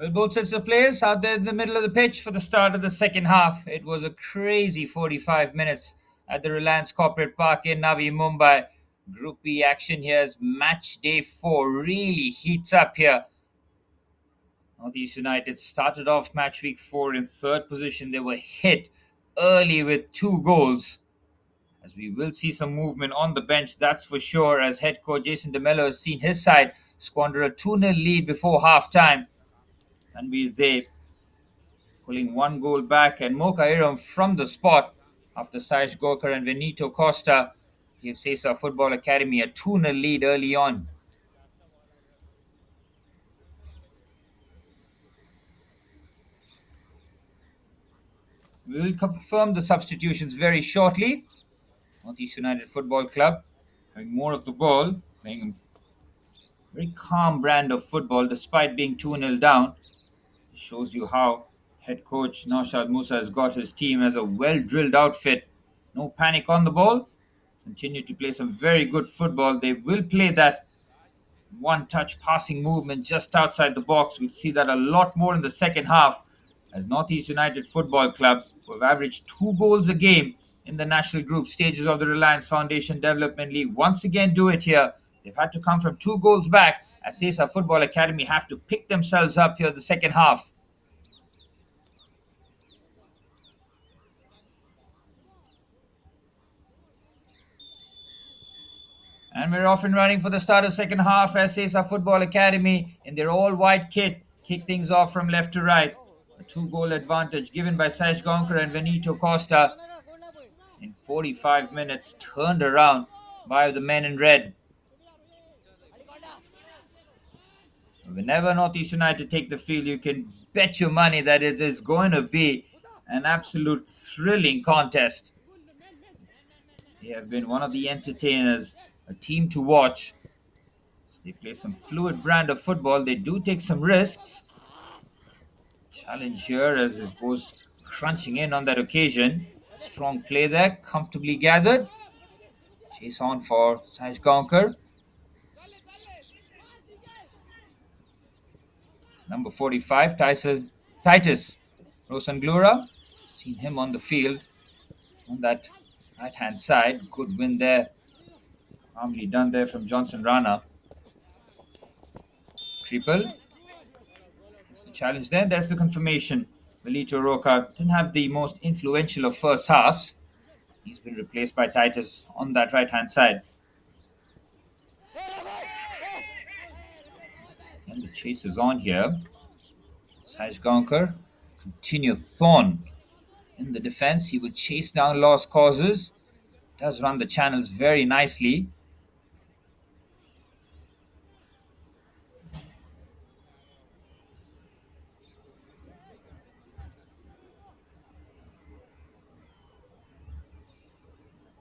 Speaker 1: Well, both sets of players out there in the middle of the pitch for the start of the second half. It was a crazy 45 minutes at the Reliance Corporate Park in Navi Mumbai. Group B action here as match day 4 really heats up here. Northeast United started off match week 4 in third position. They were hit early with 2 goals. As we will see some movement on the bench, that's for sure, as head coach Jason DeMello has seen his side squander a 2-0 lead before half time. And we're there pulling 1 goal back, and Mocha Iram from the spot after Saish Gorkar and Benito Costa gave Sesa Football Academy a 2-0 lead early on. We will confirm the substitutions very shortly. Northeast United Football Club having more of the ball, playing a very calm brand of football despite being 2-0 down. It shows you how head coach Naushad Musa has got his team as a well-drilled outfit. No panic on the ball. Continue to play some very good football. They will play that one-touch passing movement just outside the box. We'll see that a lot more in the second half as Northeast United Football Club, who have averaged 2 goals a game in the national group stages of the Reliance Foundation Development League, once again do it here. They've had to come from 2 goals back as Sesa Football Academy have to pick themselves up here in the second half. And we're off and running for the start of second half as Sesa Football Academy in their all-white kit kick things off from left to right. A 2 goal advantage given by Saish Gonkar and Benito Costa in 45 minutes, turned around by the men in red. Whenever Northeast United take the field, you can bet your money that it is going to be an absolute thrilling contest. They have been one of the entertainers, a team to watch. They play some fluid brand of football. They do take some risks. Challenge here as it goes crunching in on that occasion. Strong play there, comfortably gathered. Chase on for Saish Gonkar. Number 45, Titus Rosanglura. Seen him on the field on that right-hand side. Good win there. Calmly done there from Johnson Rana. Triple. That's the challenge there. That's the confirmation. Melito Roca didn't have the most influential of first halves. He's been replaced by Titus on that right-hand side. And the chase is on here. Saish Gonkar continue Thorn in the defense. He will chase down lost causes. Does run the channels very nicely.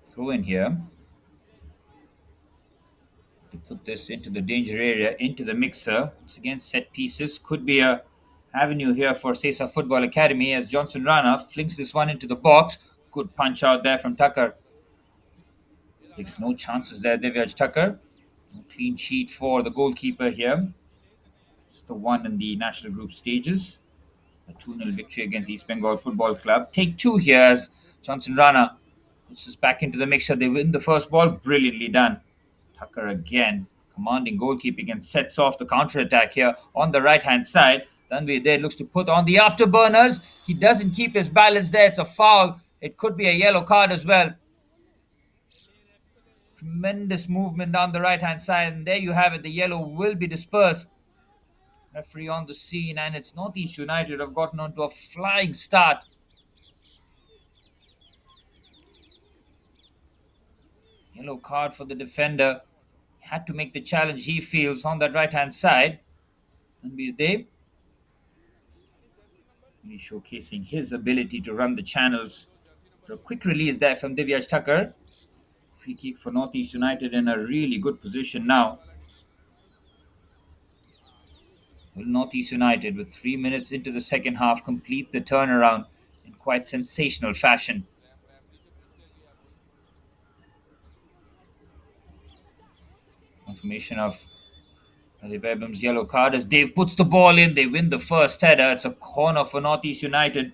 Speaker 1: Throw in here to put this into the danger area, into the mixer. Once again, set pieces could be a avenue here for Sesa Football Academy as Johnson Rana flings this one into the box. Good punch out there from Tucker. Takes no chances there, Divyaj Tucker. No clean sheet for the goalkeeper here. It's the one in the national group stages. A 2-0 victory against East Bengal Football Club. Take 2 here as Johnson Rana puts this back into the mixer. They win the first ball. Brilliantly done. Tucker again, commanding goalkeeping and sets off the counter-attack here on the right-hand side. Tanvir there looks to put on the afterburners. He doesn't keep his balance there. It's a foul. It could be a yellow card as well. Tremendous movement down the right-hand side. And there you have it. The yellow will be dispersed. Referee on the scene. And it's Northeast United have gotten onto a flying start. Yellow card for the defender. Had to make the challenge he feels on that right-hand side. And we're there. He's showcasing his ability to run the channels. For a quick release there from Divyaj Tucker. Free kick for Northeast United in a really good position now. Will Northeast United, with 3 minutes into the second half, complete the turnaround in quite sensational fashion? Confirmation of The Webham's yellow card as Dave puts the ball in. They win the first header. It's a corner for Northeast United.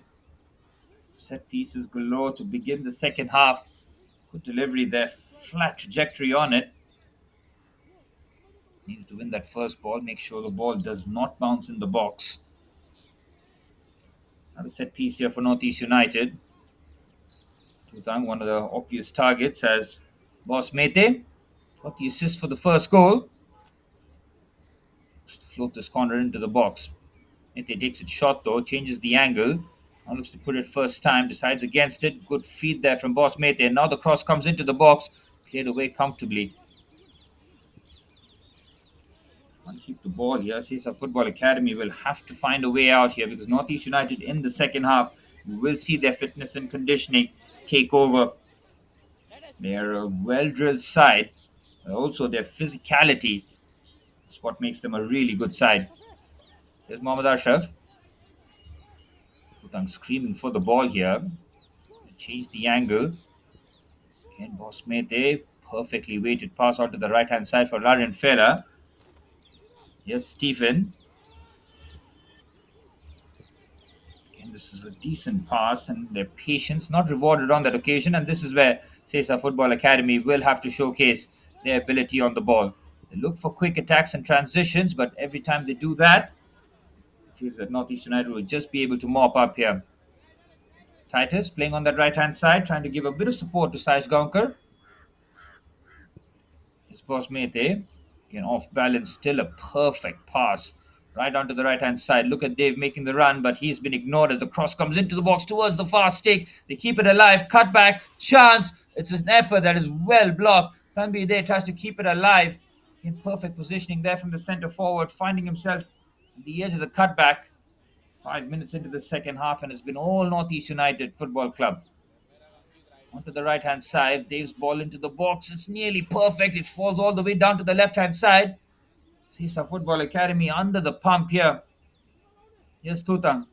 Speaker 1: Set pieces galore to begin the second half. Good delivery there. Flat trajectory on it. Needed to win that first ball. Make sure the ball does not bounce in the box. Another set piece here for Northeast United. Tutang, one of the obvious targets, as Boss Mete got the assist for the first goal. Just to float this corner into the box. Mete takes it short though, changes the angle. Now looks to put it first time, decides against it. Good feed there from Boss Mete. And now the cross comes into the box, cleared away comfortably. Want to keep the ball here. Sesa Football Academy will have to find a way out here because Northeast United in the second half, you will see their fitness and conditioning take over. They are a well-drilled side. Also, their physicality is what makes them a really good side. There's Mohammad Ashraf. Putang screaming for the ball here. Change the angle. Again, Boss Mete. Perfectly weighted pass out to the right-hand side for Ryan Fera. Here's Stephen. Again, this is a decent pass and their patience not rewarded on that occasion. And this is where Sesa Football Academy will have to showcase their ability on the ball. They look for quick attacks and transitions, but every time they do that, it feels that Northeast United will just be able to mop up here. Titus playing on that right-hand side, trying to give a bit of support to Saish Gaonkar. His boss Mete, again off balance, still a perfect pass right onto the right-hand side. Look at Dave making the run, but he's been ignored as the cross comes into the box towards the far stick. They keep it alive, cut back, chance. It's an effort that is well blocked. Tanbir there tries to keep it alive. In perfect positioning there from the centre forward, finding himself at the edge of the cutback. 5 minutes into the second half, and it's been all Northeast United Football Club. Onto the right-hand side, Dave's ball into the box. It's nearly perfect. It falls all the way down to the left-hand side. Sesa Football Academy under the pump here. Here's Tutang.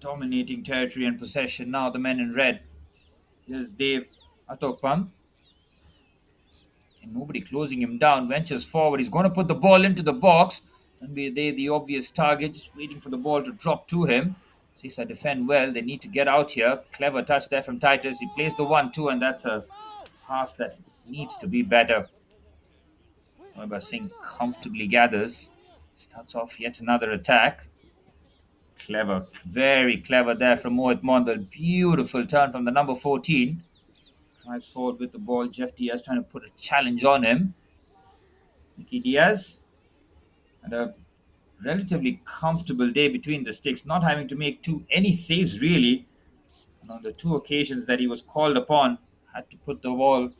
Speaker 1: Dominating territory and possession. Now the men in red. Here's Dave Atokpam. And nobody closing him down. Ventures forward. He's going to put the ball into the box. And be they the obvious target, just waiting for the ball to drop to him. Sesa defend well. They need to get out here. Clever touch there from Titus. He plays the 1-2, and that's a pass that needs to be better. However, Singh comfortably gathers. Starts off yet another attack. Clever. Very clever there from Mohit Mondal. Beautiful turn from the number 14. Drives forward with the ball. Jeff Diaz trying to put a challenge on him. Nicky Diaz. And a relatively comfortable day between the sticks, not having to make any saves really. And on the two occasions that he was called upon, had to put the ball,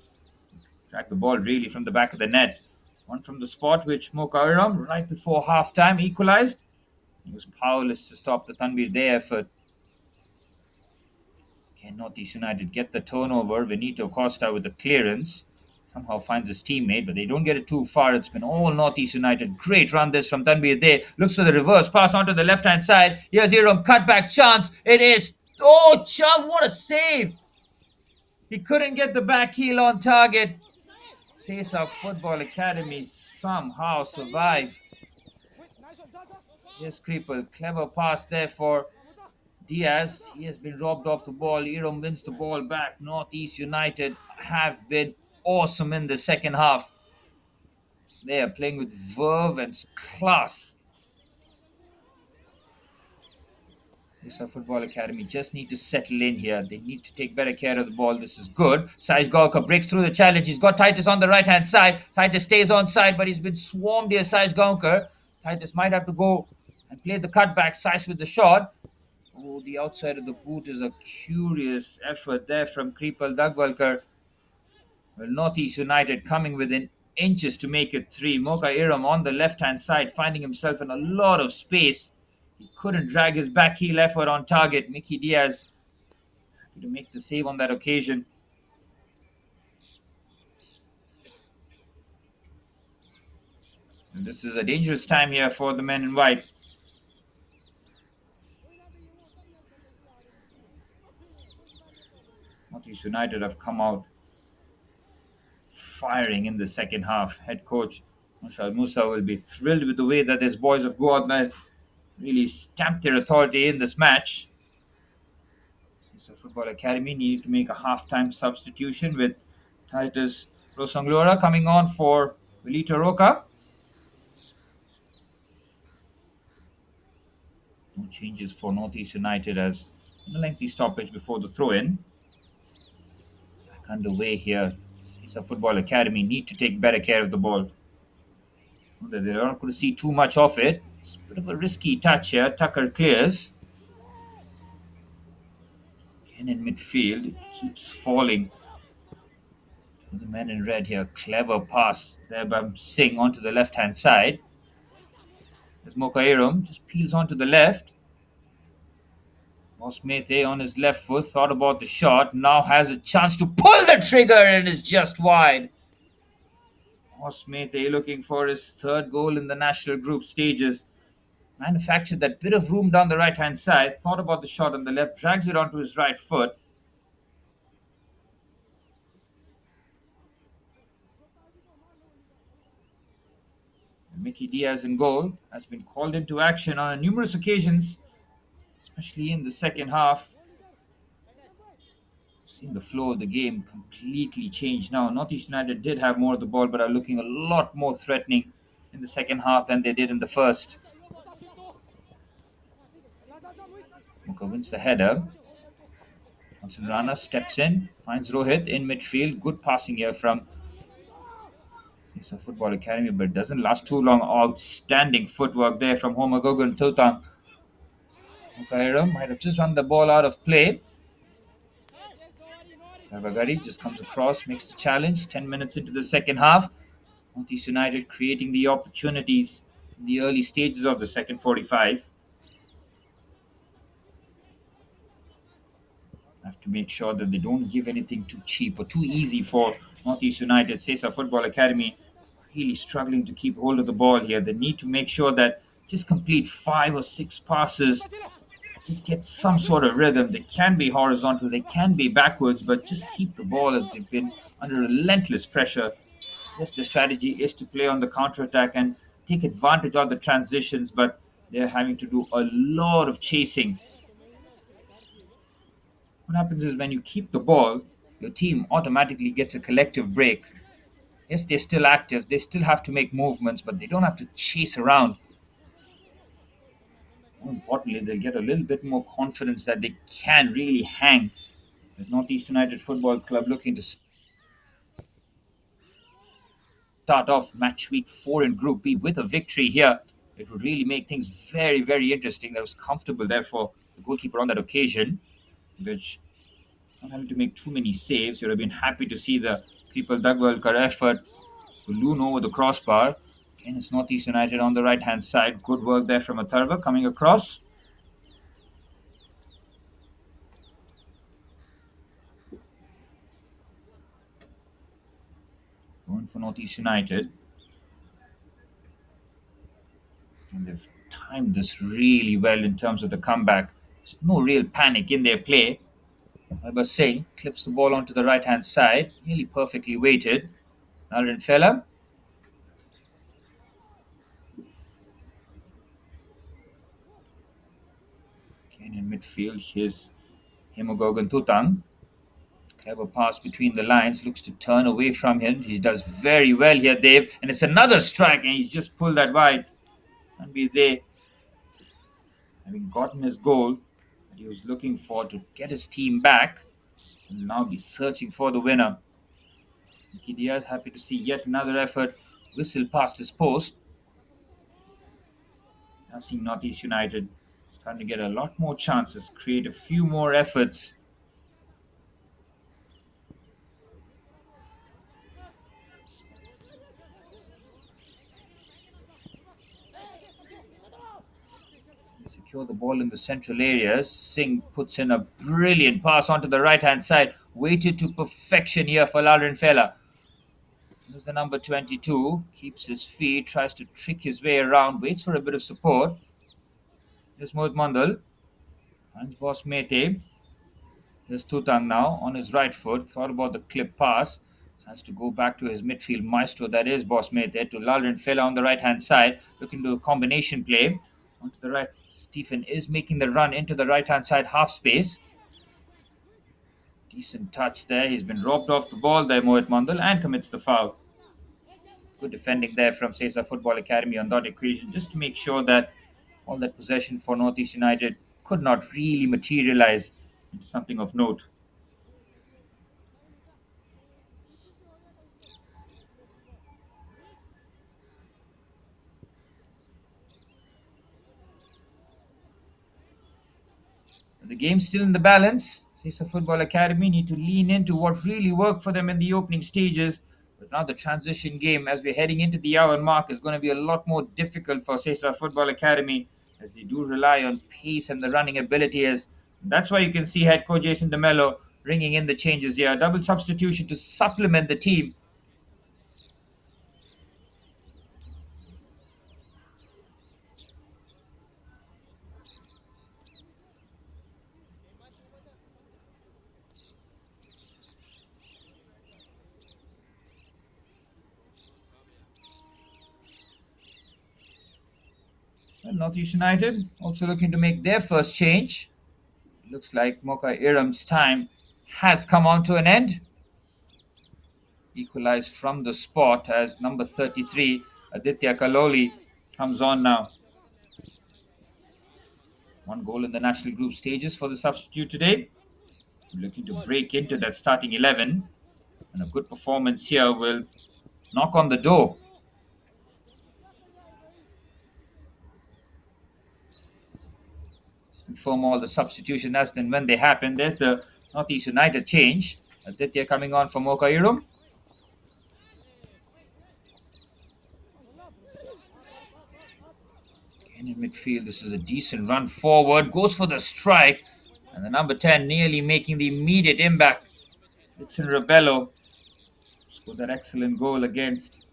Speaker 1: track the ball really from the back of the net. One from the spot which Mokairam right before half-time equalized. He was powerless to stop the Tanbir Day effort. Can Northeast United get the turnover? Benito Costa with the clearance. Somehow finds his teammate, but they don't get it too far. It's been all Northeast United. Great run this from Tanbir Day. Looks for the reverse pass onto the left-hand side. Here's Iram. Cutback chance. It is. Oh, Chubb, what a save. He couldn't get the back heel on target. Sesa Football Academy somehow survived. Here's Creeper. Clever pass there for Diaz. He has been robbed off the ball. Iram wins the ball back. Northeast United have been awesome in the second half. They are playing with verve and class. Sesa Football Academy just need to settle in here. They need to take better care of the ball. This is good. Saish Gaonkar breaks through the challenge. He's got Titus on the right-hand side. Titus stays on side, but he's been swarmed here, Saish Gaonkar. Titus might have to go and play the cutback. Saish with the shot. Oh, the outside of the boot is a curious effort there from Kripal Dagwalkar. Well, Northeast United coming within inches to make it 3. Moka Iram on the left-hand side, finding himself in a lot of space. He couldn't drag his back heel effort on target. Mickey Diaz happy to make the save on that occasion. And this is a dangerous time here for the men in white. Northeast United have come out firing in the second half. Head coach Mashal Musa will be thrilled with the way that his boys of Goa really stamped their authority in this match. Sesa Football Academy needed to make a half-time substitution with Titus Rosanglora coming on for Velita Roca. No changes for Northeast United as a lengthy stoppage before the throw-in. Back underway here. Sesa Football Academy need to take better care of the ball. They're not going to see too much of it. It's a bit of a risky touch here. Tucker clears. Again in midfield, it keeps falling. The men in red here, clever pass there by Singh onto the left-hand side. There's Mokairum, just peels onto the left. Mosmete on his left foot, thought about the shot, now has a chance to pull the trigger and is just wide. Mosmete looking for his third goal in the national group stages. Manufactured that bit of room down the right-hand side, thought about the shot on the left, drags it onto his right foot. Mickey Diaz in goal has been called into action on numerous occasions, especially in the second half. Seen the flow of the game completely change now. Northeast United did have more of the ball, but are looking a lot more threatening in the second half than they did in the first. Muka wins the header. Johnson Rana steps in, finds Rohit in midfield. Good passing here from Sesa Football Academy, but doesn't last too long. Outstanding footwork there from Homagogun Totang. Mukairam might have just run the ball out of play. Karvagari just comes across, makes the challenge. 10 minutes into the second half. Northeast United creating the opportunities in the early stages of the second 45. Have to make sure that they don't give anything too cheap or too easy for Northeast United. Sesa Football Academy really struggling to keep hold of the ball here. They need to make sure that just complete 5 or 6 passes, just get some sort of rhythm. They can be horizontal, they can be backwards, but just keep the ball as they've been under relentless pressure. Yes, the strategy is to play on the counter-attack and take advantage of the transitions, but they're having to do a lot of chasing. What happens is when you keep the ball, your team automatically gets a collective break. Yes, they're still active, they still have to make movements, but they don't have to chase around. More importantly, they'll get a little bit more confidence that they can really hang. With Northeast United Football Club looking to start off match week 4 in Group B with a victory here, it would really make things very, very interesting. That was comfortable there for the goalkeeper on that occasion, which not having to make too many saves. You would have been happy to see the Kripal Dagwalkar effort to loon over the crossbar. Again, it's Northeast United on the right-hand side. Good work there from Atharva coming across. Thrown for Northeast United. And they've timed this really well in terms of the comeback. There's no real panic in their play. Weber Singh clips the ball onto the right-hand side. Nearly perfectly weighted. Nalin Fella. Again in midfield, here's Hemogogan Tutang. Clever pass between the lines. Looks to turn away from him. He does very well here, Dave. And it's another strike, and he's just pulled that wide. And be there. Having gotten his goal that he was looking for to get his team back, and now be searching for the winner. Mickey Diaz happy to see yet another effort whistle past his post. Now seeing Northeast United starting to get a lot more chances, create a few more efforts. Secure the ball in the central areas. Singh puts in a brilliant pass onto the right-hand side. Weighted to perfection here for Lalrin Fella. Here's the number 22. Keeps his feet, tries to trick his way around, waits for a bit of support. Here's Mohit Mandal. Finds Boss Mete. Here's Tutang now on his right foot. Thought about the clip pass. Has to go back to his midfield maestro, that is Boss Mate, there to Lalrin Fella on the right hand side, looking to a combination play. Onto the right, Stephen is making the run into the right hand side half space. Decent touch there. He's been robbed off the ball there, Mohit Mandal, and commits the foul. Good defending there from Sesa Football Academy on that occasion, just to make sure that all that possession for Northeast United could not really materialize into something of note. The game's still in the balance. Sesa Football Academy need to lean into what really worked for them in the opening stages. But now the transition game, as we're heading into the hour mark, is going to be a lot more difficult for Sesa Football Academy, as they do rely on pace and the running ability. That's why you can see head coach Jason DeMello bringing in the changes here. Double substitution to supplement the team. Northeast United also looking to make their first change. Looks like Mocha Iram's time has come on to an end. Equalized from the spot as number 33, Aditya Kaloli, comes on now. One goal in the national group stages for the substitute today. Looking to break into that starting 11. And a good performance here will knock on the door. Confirm all the substitution as then when they happen. There's the Northeast United change. Aditya coming on for Mocha Iram. In midfield, this is a decent run forward. Goes for the strike. And the number 10 nearly making the immediate impact. It's in Rebello. Scored that excellent goal against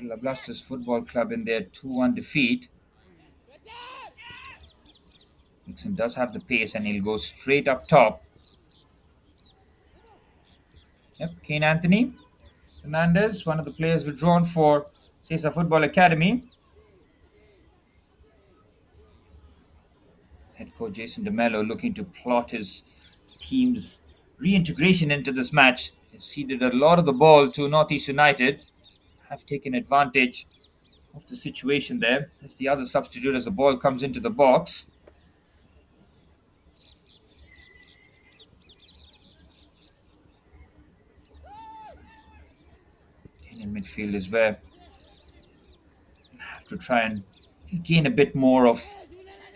Speaker 1: La Blasters Football Club in their 2-1 defeat. Nixon does have the pace and he'll go straight up top. Yep, Kane Anthony Fernandez, one of the players withdrawn for Sesa Football Academy. Head coach Jason DeMello looking to plot his team's reintegration into this match. They've ceded a lot of the ball to Northeast United. Have taken advantage of the situation there. As the other substitute as the ball comes into the box. In midfield is where I have to try and just gain a bit more of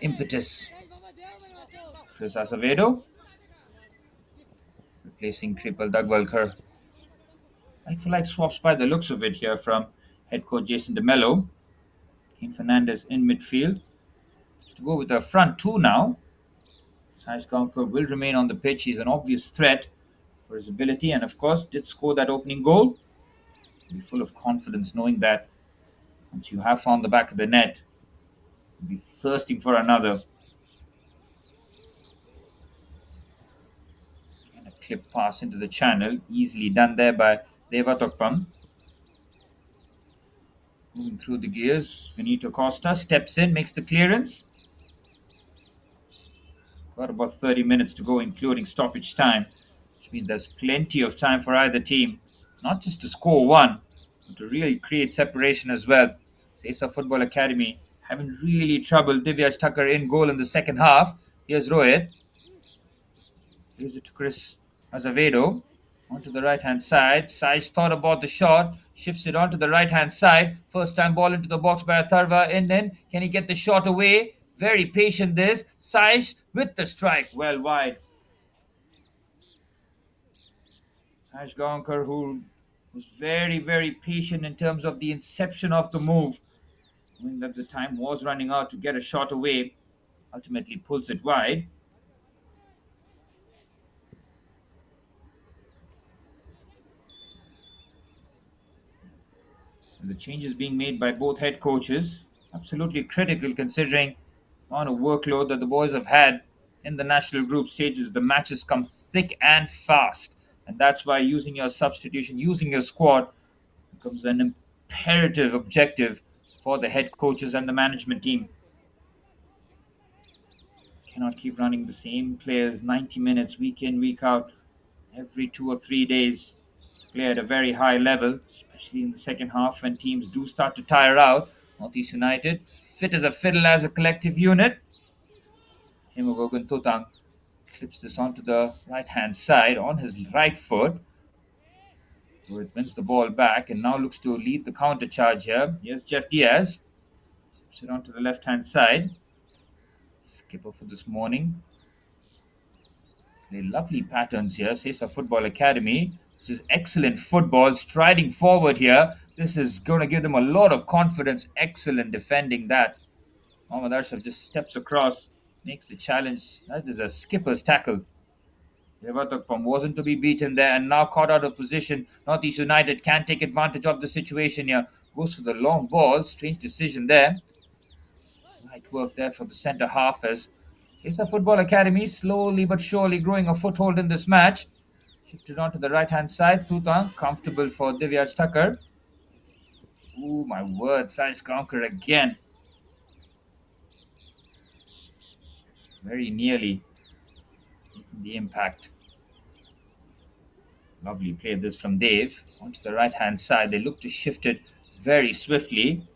Speaker 1: impetus. Chris Acevedo replacing Kripal Dagwalkar. Like for like swaps by the looks of it here from head coach Jason DeMello. Kane Fernandez in midfield. Just to go with the front two now. Saish Gaonkar will remain on the pitch. He's an obvious threat for his ability and of course did score that opening goal. Be full of confidence knowing that once you have found the back of the net, you'll be thirsting for another. And a clip pass into the channel, easily done there by Deva Tokpam. Moving through the gears, Benito Costa steps in, makes the clearance. Got about 30 minutes to go, including stoppage time, which means there's plenty of time for either team, not just to score one, but to really create separation as well. Sesa Football Academy having really trouble. Divyaj Thakkar in goal in the second half. Here's Rohit. Here's it to Chris Azevedo. Onto the right-hand side. Saish thought about the shot. Shifts it onto the right-hand side. First time ball into the box by Atharva. And then can he get the shot away? Very patient this. Saish with the strike. Well wide. Saish Gaonkar, who was very, very patient in terms of the inception of the move. Knowing that the time was running out to get a shot away. Ultimately pulls it wide. And the changes being made by both head coaches. Absolutely critical considering the amount of workload that the boys have had in the national group stages, the matches come thick and fast. And that's why using your substitution, using your squad becomes an imperative objective for the head coaches and the management team. Cannot keep running the same players 90 minutes week in, week out, every 2 or 3 days to play at a very high level, especially in the second half when teams do start to tire out. Northeast United, fit as a fiddle as a collective unit. Himogogun Totang clips this onto the right-hand side on his right foot, where it wins the ball back and now looks to lead the counter charge here. Here's Jeff Diaz. Flips it onto the left-hand side. Skipper for this morning. Lovely patterns here. Sesa Football Academy. This is excellent football. Striding forward here. This is going to give them a lot of confidence. Excellent defending that. Mohammad Ashraf just steps across, makes the challenge. That is a skipper's tackle. Devatokpam wasn't to be beaten there and now caught out of position. Northeast United can take advantage of the situation here. Goes for the long ball. Strange decision there. Right work there for the centre half as Sesa Football Academy slowly but surely growing a foothold in this match. Shifted onto the right-hand side. Tutang comfortable for Divyaj Thakkar. Ooh, my word. Saj Conquer again. Very nearly the impact. Lovely play this from Dave. Onto the right-hand side. They look to shift it very swiftly.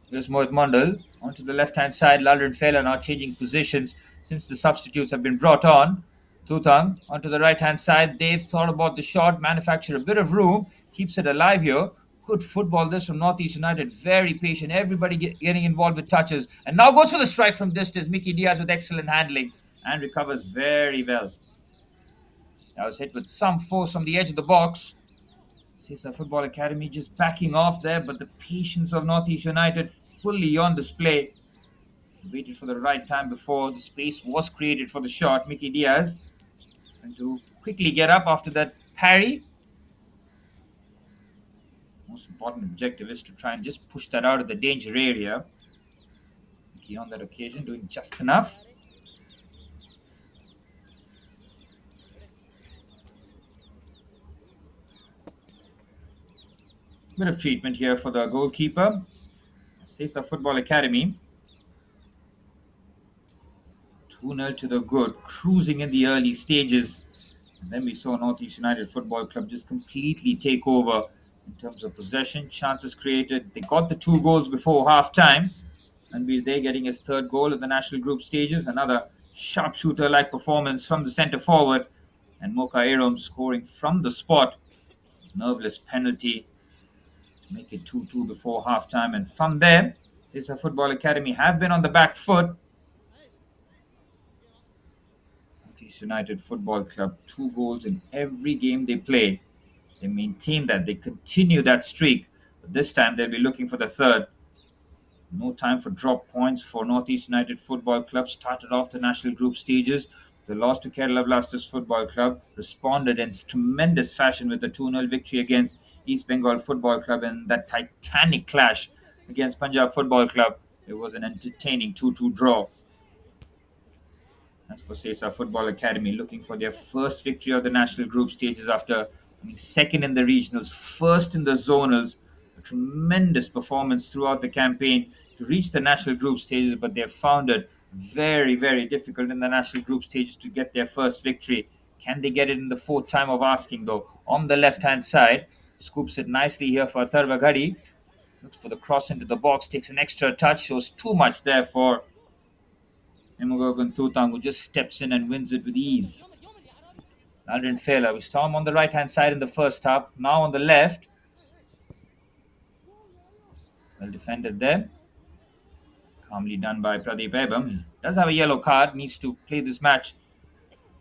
Speaker 1: Here's Mohit Mandal. Onto the left-hand side. Lalrin Fela now changing positions since the substitutes have been brought on. Tutang onto the right-hand side. Dave thought about the shot, manufactured a bit of room, keeps it alive here. Good football this from Northeast United. Very patient. Everybody getting involved with touches. And now goes for the strike from distance. Mickey Diaz with excellent handling and recovers very well. That was hit with some force from the edge of the box. Sesa Football Academy just backing off there, but the patience of Northeast United fully on display. Waited for the right time before the space was created for the shot. Mickey Diaz trying to quickly get up after that parry. Most important objective is to try and just push that out of the danger area. Mickey on that occasion doing just enough. Bit of treatment here for the goalkeeper. Sesa Football Academy. 2-0 to the good, cruising in the early stages. And then we saw Northeast United Football Club just completely take over in terms of possession, chances created. They got the 2 goals before half-time. And they're getting his 3rd goal in the national group stages. Another sharpshooter-like performance from the centre forward. And Moka Aram scoring from the spot. Nerveless penalty to make it 2-2 before half-time. And from there, Sesa Football Academy have been on the back foot. United Football Club, 2 goals in every game they play. They maintain that. They continue that streak. But this time they'll be looking for the 3rd. No time for drop points for Northeast United Football Club. Started off the national group stages. The loss to Kerala Blasters Football Club. Responded in tremendous fashion with a 2-0 victory against East Bengal Football Club in that titanic clash against Punjab Football Club. It was an entertaining 2-2 draw. As for Sesa Football Academy, looking for their first victory of the national group stages after coming 2nd in the regionals, 1st in the zonals. A tremendous performance throughout the campaign to reach the national group stages, but they have found it very, very difficult in the national group stages to get their first victory. Can they get it in the 4th time of asking, though? On the left-hand side, scoops it nicely here for Atharva Ghadi. Looks for the cross into the box, takes an extra touch, shows too much there for Himogogun Tutang, who just steps in and wins it with ease. Lalrin Fela, we saw him on the right-hand side in the first half, now on the left. Well defended there. Calmly done by Pradeep Ebam. He does have a yellow card, needs to play this match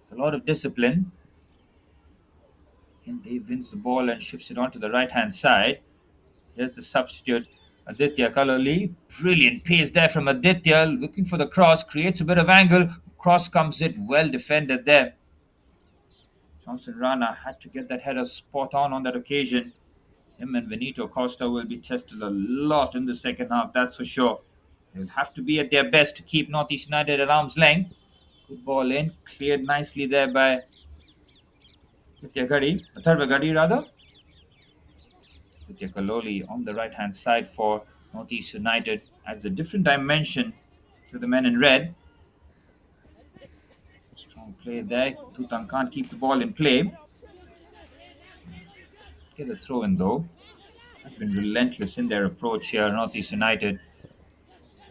Speaker 1: with a lot of discipline. And Dave wins the ball and shifts it onto the right-hand side. Here's the substitute, Aditya Kaloli. Brilliant pace there from Aditya. Looking for the cross. Creates a bit of angle. Cross comes it. Well defended there. Johnson Rana had to get that header spot on that occasion. Him and Benito Costa will be tested a lot in the second half, that's for sure. They'll have to be at their best to keep Northeast United at arm's length. Good ball in, cleared nicely there by Atharva Gadi rather. Vidya Kaloli on the right hand side for Northeast United adds a different dimension to the men in red. Strong play there. Tutang can't keep the ball in play. Get a throw in though. Have been relentless in their approach here, Northeast United.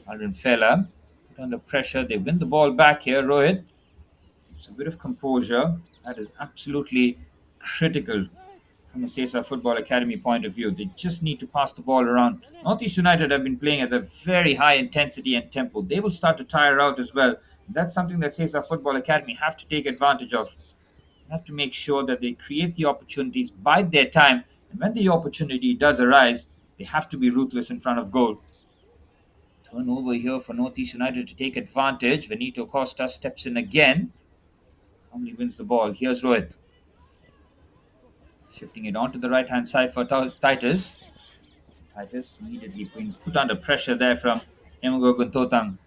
Speaker 1: Alvin Fela put under pressure. They win the ball back here. Rohit. It's a bit of composure. That is absolutely critical from a Sesa Football Academy point of view. They just need to pass the ball around. Northeast United have been playing at a very high intensity and tempo. They will start to tire out as well. That's something that Sesa Football Academy have to take advantage of. They have to make sure that they create the opportunities, bide their time, and when the opportunity does arise, they have to be ruthless in front of goal. Turnover here for Northeast United to take advantage. Benito Costa steps in again. Calmly wins the ball. Here's Rohit. Shifting it onto the right-hand side for Titus. Titus immediately being put under pressure there from Emugo Guntotang.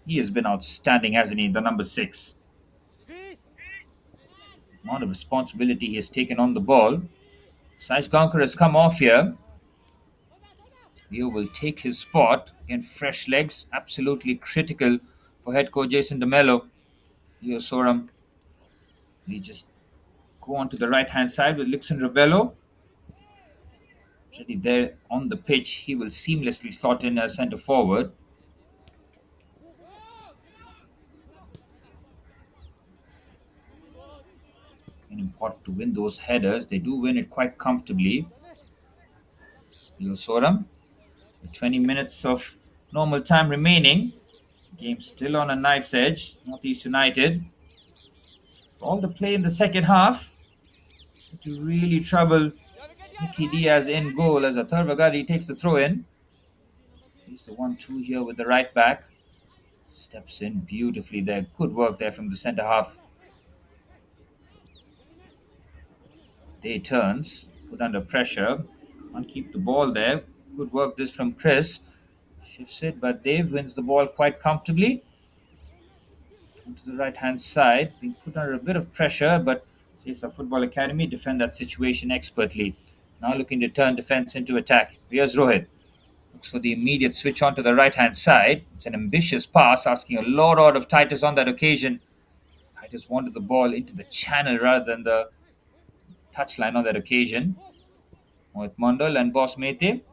Speaker 1: He has been outstanding, hasn't he, the number 6. The amount of responsibility he has taken on the ball. Saish Gankar has come off here. Leo will take his spot. Again, fresh legs, absolutely critical for head coach Jason DeMello. Leo Soram. He just go on to the right-hand side with Lixon Rebello. Already there on the pitch, he will seamlessly slot in as centre forward. And important to win those headers. They do win it quite comfortably. Leo Soram. 20 minutes of normal time remaining. Game still on a knife's edge. Northeast United. All the play in the second half to really trouble Nicky Diaz in goal as Atharva Gadi takes the throw in. He's the 1-2 here with the right back. Steps in beautifully there. Good work there from the centre half. Day turns. Put under pressure. Can't keep the ball there. Good work this from Chris. Shifts it, but Dave wins the ball quite comfortably. To the right-hand side. Being put under a bit of pressure, but Sesa Football Academy defend that situation expertly. Now looking to turn defense into attack. Here's Rohit. Looks for the immediate switch onto the right-hand side. It's an ambitious pass, asking a lot out of Titus on that occasion. Titus wanted the ball into the channel rather than the touchline on that occasion. Mohit Mondal and Boss Mete.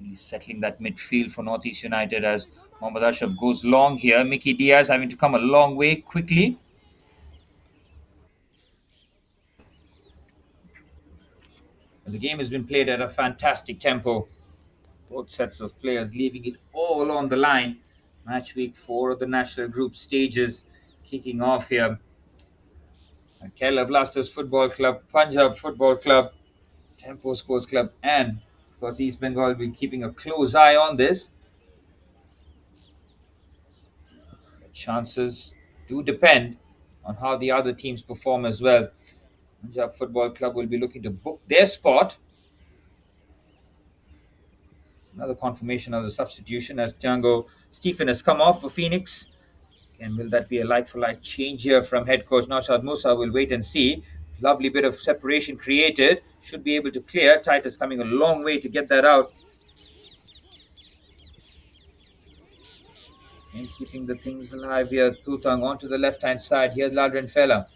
Speaker 1: He's settling that midfield for Northeast United as Mohammad Ashraf goes long here. Mickey Diaz having to come a long way quickly. The game has been played at a fantastic tempo. Both sets of players leaving it all on the line. Match week 4 of the national group stages kicking off here. Kerala Blasters Football Club, Punjab Football Club, Tempo Sports Club, and of course East Bengal will be keeping a close eye on this. The chances do depend on how the other teams perform as well. Punjab Football Club will be looking to book their spot. Another confirmation of the substitution as Django Stephen has come off for Phoenix. And will that be a like-for-like change here from head coach Naushad Musa? We'll wait and see. Lovely bit of separation created. Should be able to clear. Titus coming a long way to get that out. And keeping the things alive here. Thutang onto the left-hand side. Here's Ladrin Fella.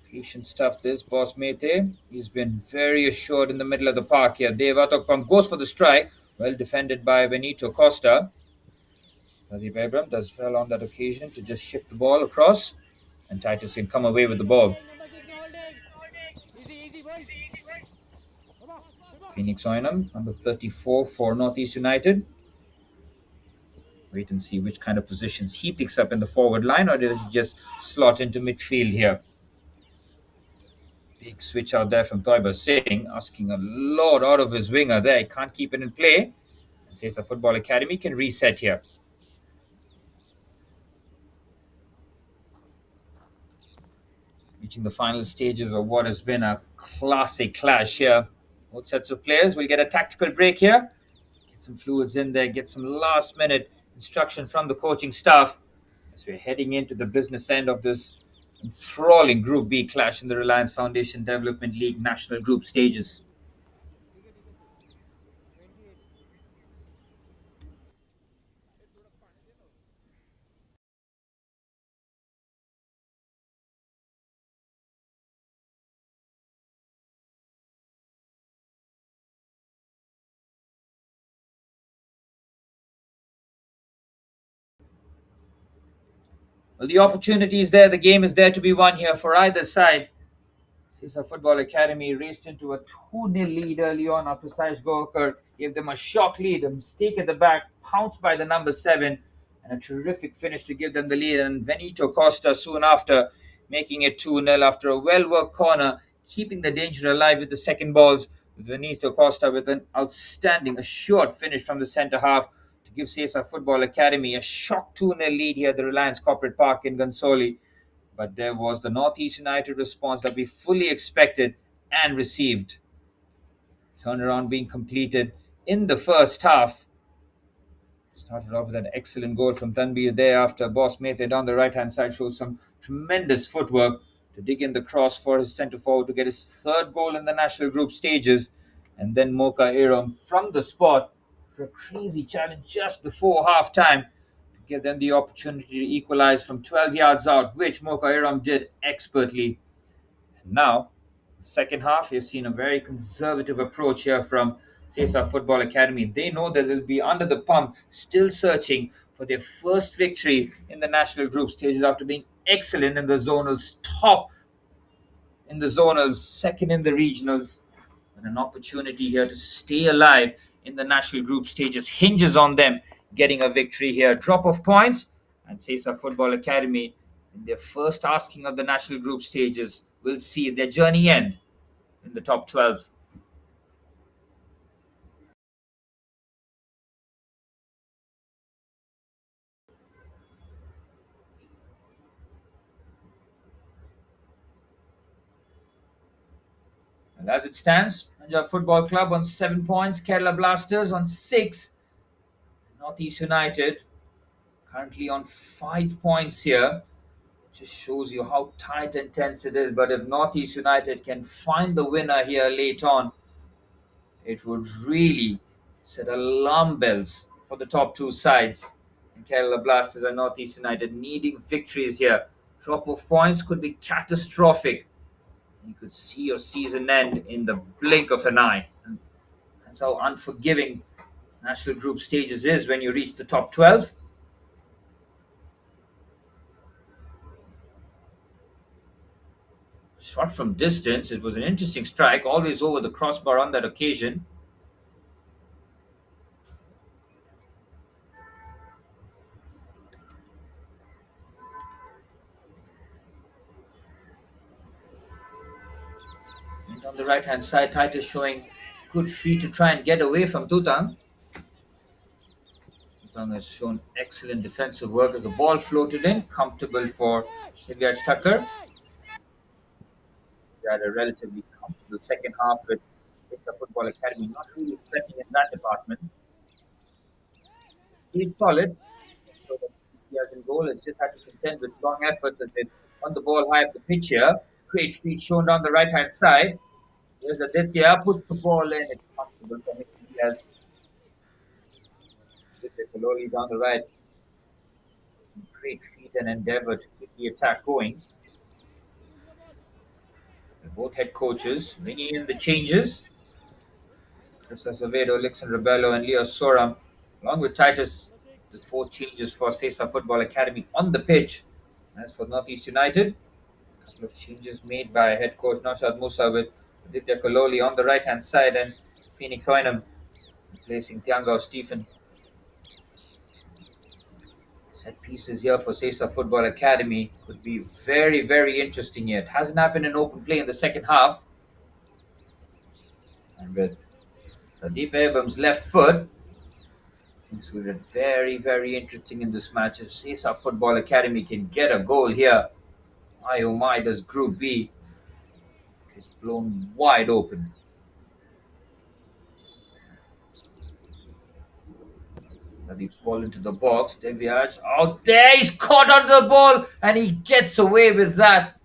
Speaker 1: Patient stuff this, Boss Mete. He's been very assured in the middle of the park here. Dave Atokpam goes for the strike. Well defended by Benito Costa. Pradeep Abram does well on that occasion to just shift the ball across. And Titus can come away with the ball. Phoenix Oinam, number 34 for Northeast United. Wait and see which kind of positions he picks up in the forward line, or does he just slot into midfield here? Big switch out there from Toiba Singh, asking a lot out of his winger there. He can't keep it in play. And Sesa Football Academy can reset here. Reaching the final stages of what has been a classic clash here. Both sets of players will get a tactical break here. Get some fluids in there, get some last minute instruction from the coaching staff as we're heading into the business end of this enthralling Group B clash in the Reliance Foundation Development League national group stages. Well, the opportunity is there. The game is there to be won here for either side. Sesa Football Academy raced into a 2-0 lead early on after Saish Golkar gave them a shock lead, a mistake at the back, pounced by the number 7, and a terrific finish to give them the lead. And Benito Costa soon after making it 2-0 after a well-worked corner, keeping the danger alive with the second balls, with Benito Costa with an outstanding, assured finish from the centre half to give Sesa Football Academy a shock 2-0 lead here at the Reliance Corporate Park in Gansoli. But there was the Northeast United response that we fully expected and received. Turnaround being completed in the first half. Started off with an excellent goal from Tanbir there after Boss Mehta down the right hand side showed some tremendous footwork to dig in the cross for his centre forward to get his third goal in the national group stages. And then Mocha Iram from the spot for a crazy challenge just before half time to give them the opportunity to equalise from 12 yards out, which Mocha Iram did expertly. And now, the second half, you've seen a very conservative approach here from Sesa Football Academy. They know that they'll be under the pump, still searching for their first victory in the national group stages after being excellent in the zonals, top in the zonals, second in the regionals. And an opportunity here to stay alive in the national group stages hinges on them getting a victory here. Drop of points, and Sesa Football Academy, in their first asking of the national group stages, will see their journey end in the top 12. And as it stands, Punjab Football Club on 7 points, Kerala Blasters on 6, Northeast United currently on 5 points here. Just shows you how tight and tense it is. But if Northeast United can find the winner here late on, it would really set alarm bells for the top two sides. And Kerala Blasters and Northeast United needing victories here. Drop of points could be catastrophic. You could see your season end in the blink of an eye. And that's how unforgiving national group stages is when you reach the top 12. Shot from distance, it was an interesting strike, always over the crossbar on that occasion. And on the right hand side, Titus showing good feet to try and get away from Tutang. Tutang has shown excellent defensive work as the ball floated in, comfortable for Hilyaj Tucker. They had a relatively comfortable second half with the Football Academy, not really sweating in that department. Stayed solid, so that he has in goal. Has just had to contend with long efforts as they on the ball high up the pitch here. Great feet shown down the right hand side. There's Aditya, puts the ball in. It's comfortable for him. He has Aditya Kaloli down the right. Great feet and endeavor to keep the attack going. And both head coaches bringing in the changes. Chris Acevedo, Lixon Rebello, and Leo Soram, along with Titus. The 4 changes for Sesa Football Academy on the pitch. As for Northeast United, a couple of changes made by head coach Naushad Musa with Aditya Kololi on the right hand side and Phoenix Oinam replacing Tiangao Stephen. Set pieces here for Sesa Football Academy could be very, very interesting here. It hasn't happened in open play in the second half. And with Pradeep Abram's left foot, things will get very, very interesting in this match. If Sesa Football Academy can get a goal here, my oh my, does Group B get blown wide open. Pradeep's ball into the box. Devyaj out there. He's caught onto the ball and he gets away with that.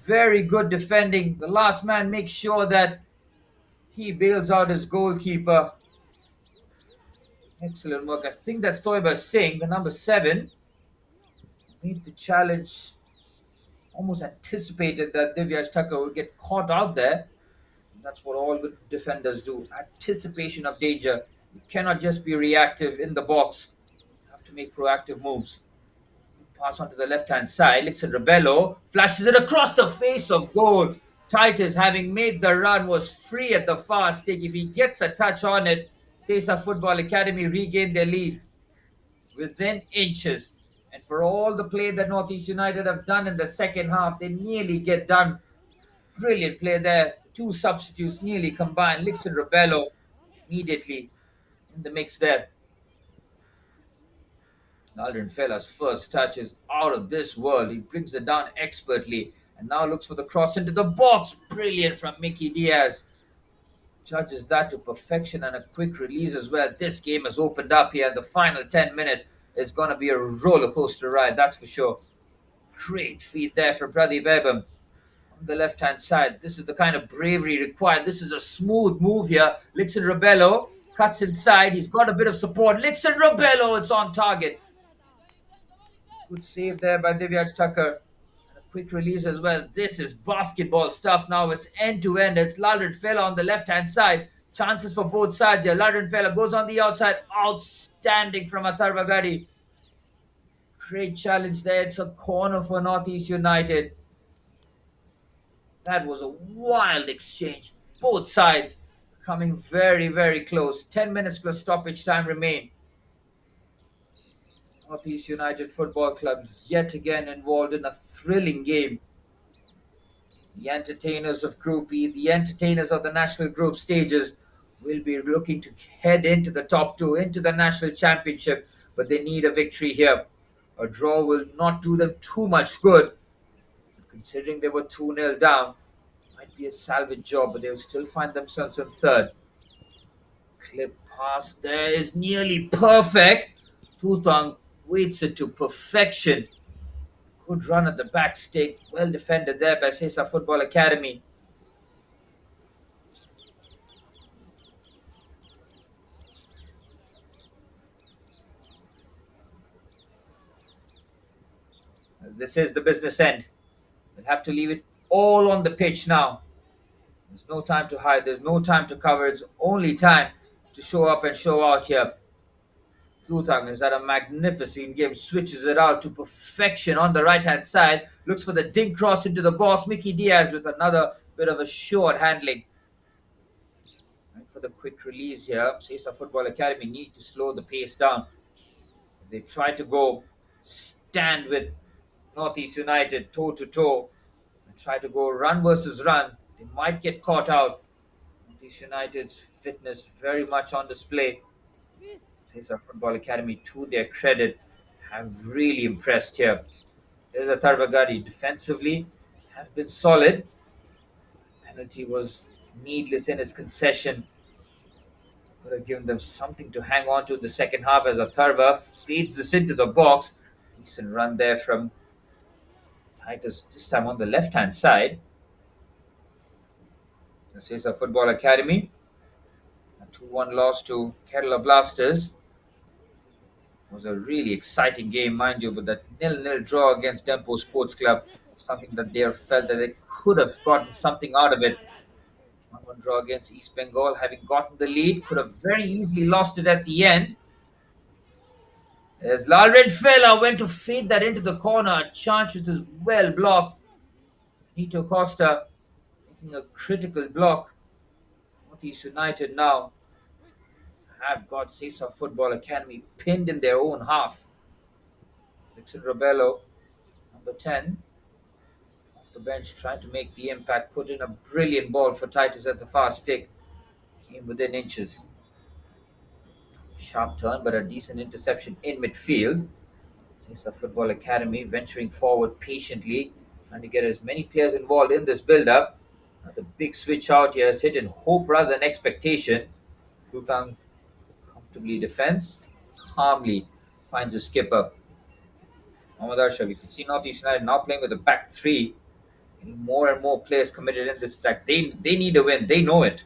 Speaker 1: Very good defending. The last man makes sure that he bails out his goalkeeper. Excellent work. I think that's Toiba Singh, the number 7, made the challenge. Almost anticipated that Divyaj Thakur would get caught out there. That's what all good defenders do. Anticipation of danger. You cannot just be reactive in the box. You have to make proactive moves. Pass onto the left-hand side. Lixon Rebello flashes it across the face of goal. Titus, having made the run, was free at the far stick. If he gets a touch on it, Sesa Football Academy regain their lead within inches. And for all the play that Northeast United have done in the second half, they nearly get done. Brilliant play there. Two substitutes nearly combined. Lixon Rebello immediately in the mix there. Aldrin Fella's first touch is out of this world. He brings it down expertly and now looks for the cross into the box. Brilliant from Mickey Diaz. Judges that to perfection and a quick release as well. This game has opened up here. The final 10 minutes is going to be a roller coaster ride, that's for sure. Great feed there from Pradeep Ebam on the left-hand side. This is the kind of bravery required. This is a smooth move here. Lixon Rebello cuts inside. He's got a bit of support. Lixon Rebello, it's on target. Good save there by Divyaj Thakur. And a quick release as well. This is basketball stuff now. It's end-to-end. It's Lalrin Fella on the left-hand side. Chances for both sides here. Lalrin Fella goes on the outside. Outstanding from Atharva Gadi. Great challenge there. It's a corner for Northeast United. That was a wild exchange. Both sides coming very, very close. 10 minutes plus stoppage time remain. Northeast United Football Club yet again involved in a thrilling game. The entertainers of Group E, the entertainers of the national group stages will be looking to head into the top 2, into the national championship, but they need a victory here. A draw will not do them too much good. Considering they were 2-0 down, might be a salvage job, but they'll still find themselves in third. Clip pass there is nearly perfect. Tutang waits it to perfection. Good run at the back stick. Well defended there by Sesa Football Academy. This is the business end. They'll have to leave it all on the pitch now. There's no time to hide. There's no time to cover. It's only time to show up and show out here. Tutang has had a magnificent game. Switches it out to perfection on the right-hand side. Looks for the dink cross into the box. Mickey Diaz with another bit of a short handling. And for the quick release here, Sesa Football Academy need to slow the pace down. If they try to go stand with Northeast United toe-to-toe and try to go run versus run, they might get caught out. Northeast United's fitness very much on display. Sesa Football Academy, to their credit, have really impressed here. There's a Tarvagadi. Defensively, have been solid. Penalty was needless in his concession. Could have given them something to hang on to in the second half as Atharva feeds this into the box. Decent run there from Titus, this time on the left-hand side. Sesa Football Academy. A 2-1 loss to Kerala Blasters. It was a really exciting game, mind you, but that 0-0 draw against Dempo Sports Club, something that they felt that they could have gotten something out of it. 1-1 draw against East Bengal, having gotten the lead, could have very easily lost it at the end. As Lalred Fella went to feed that into the corner, a chance which is well blocked. Nito Costa making a critical block. Northeast United now have got Sesa Football Academy pinned in their own half. Dixon Robello, number 10, off the bench, trying to make the impact, put in a brilliant ball for Titus at the far stick. Came within inches. Sharp turn, but a decent interception in midfield. Sesa Football Academy venturing forward patiently, trying to get as many players involved in this build-up. The big switch out here is hit in hope rather than expectation. Sultan comfortably defends. calmly finds a skipper. Mohammad Ashraf, you can see Northeast United now playing with a back three. Getting more and more players committed in this attack. They need a win. They know it.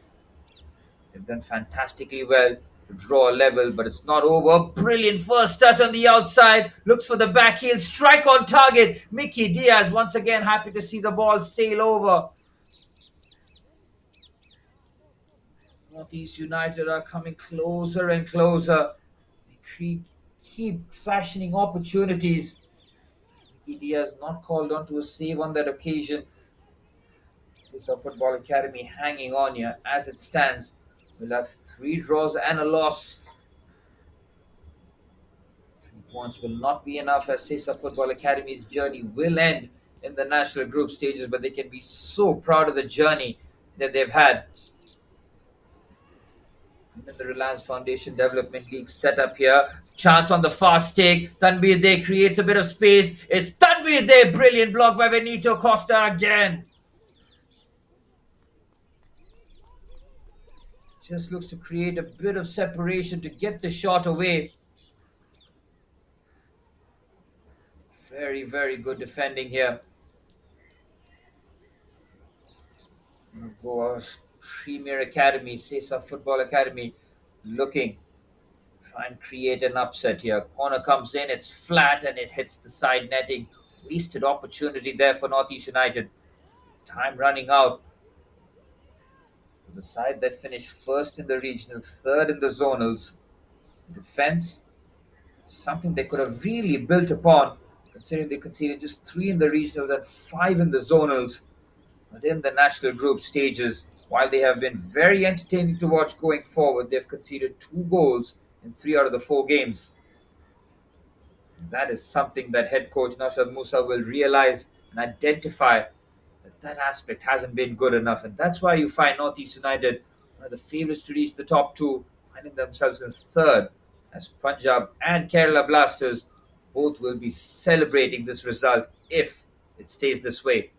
Speaker 1: They've done fantastically well to draw a level, but it's not over. Brilliant first touch on the outside. Looks for the back heel. Strike on target. Mickey Diaz once again happy to see the ball sail over. Northeast United are coming closer and closer. They keep fashioning opportunities. Mickey Diaz not called on to a save on that occasion. Sesa Football Academy hanging on here as it stands. We'll have 3 draws and a loss. 3 points will not be enough as Sesa Football Academy's journey will end in the national group stages, but they can be so proud of the journey that they've had. And then the Reliance Foundation Development League set up here. Chance on the fast take. Tanbir Day creates a bit of space. It's Tanbir Day. Brilliant block by Benito Costa again. Just looks to create a bit of separation to get the shot away. Very, very good defending here. Goa's Premier Academy, Sesa Football Academy, looking. Try and create an upset here. Corner comes in, it's flat and it hits the side netting. Wasted opportunity there for Northeast United. Time running out. The side that finished first in the regionals, third in the zonals. Defense, something they could have really built upon, considering they conceded just 3 in the regionals and 5 in the zonals. But in the national group stages, while they have been very entertaining to watch going forward, they've conceded 2 goals in 3 out of the 4 games. That is something that head coach Naushad Musa will realize and identify. That aspect hasn't been good enough, and that's why you find Northeast United one of the favourites to reach the top 2, finding themselves in third, as Punjab and Kerala Blasters both will be celebrating this result if it stays this way.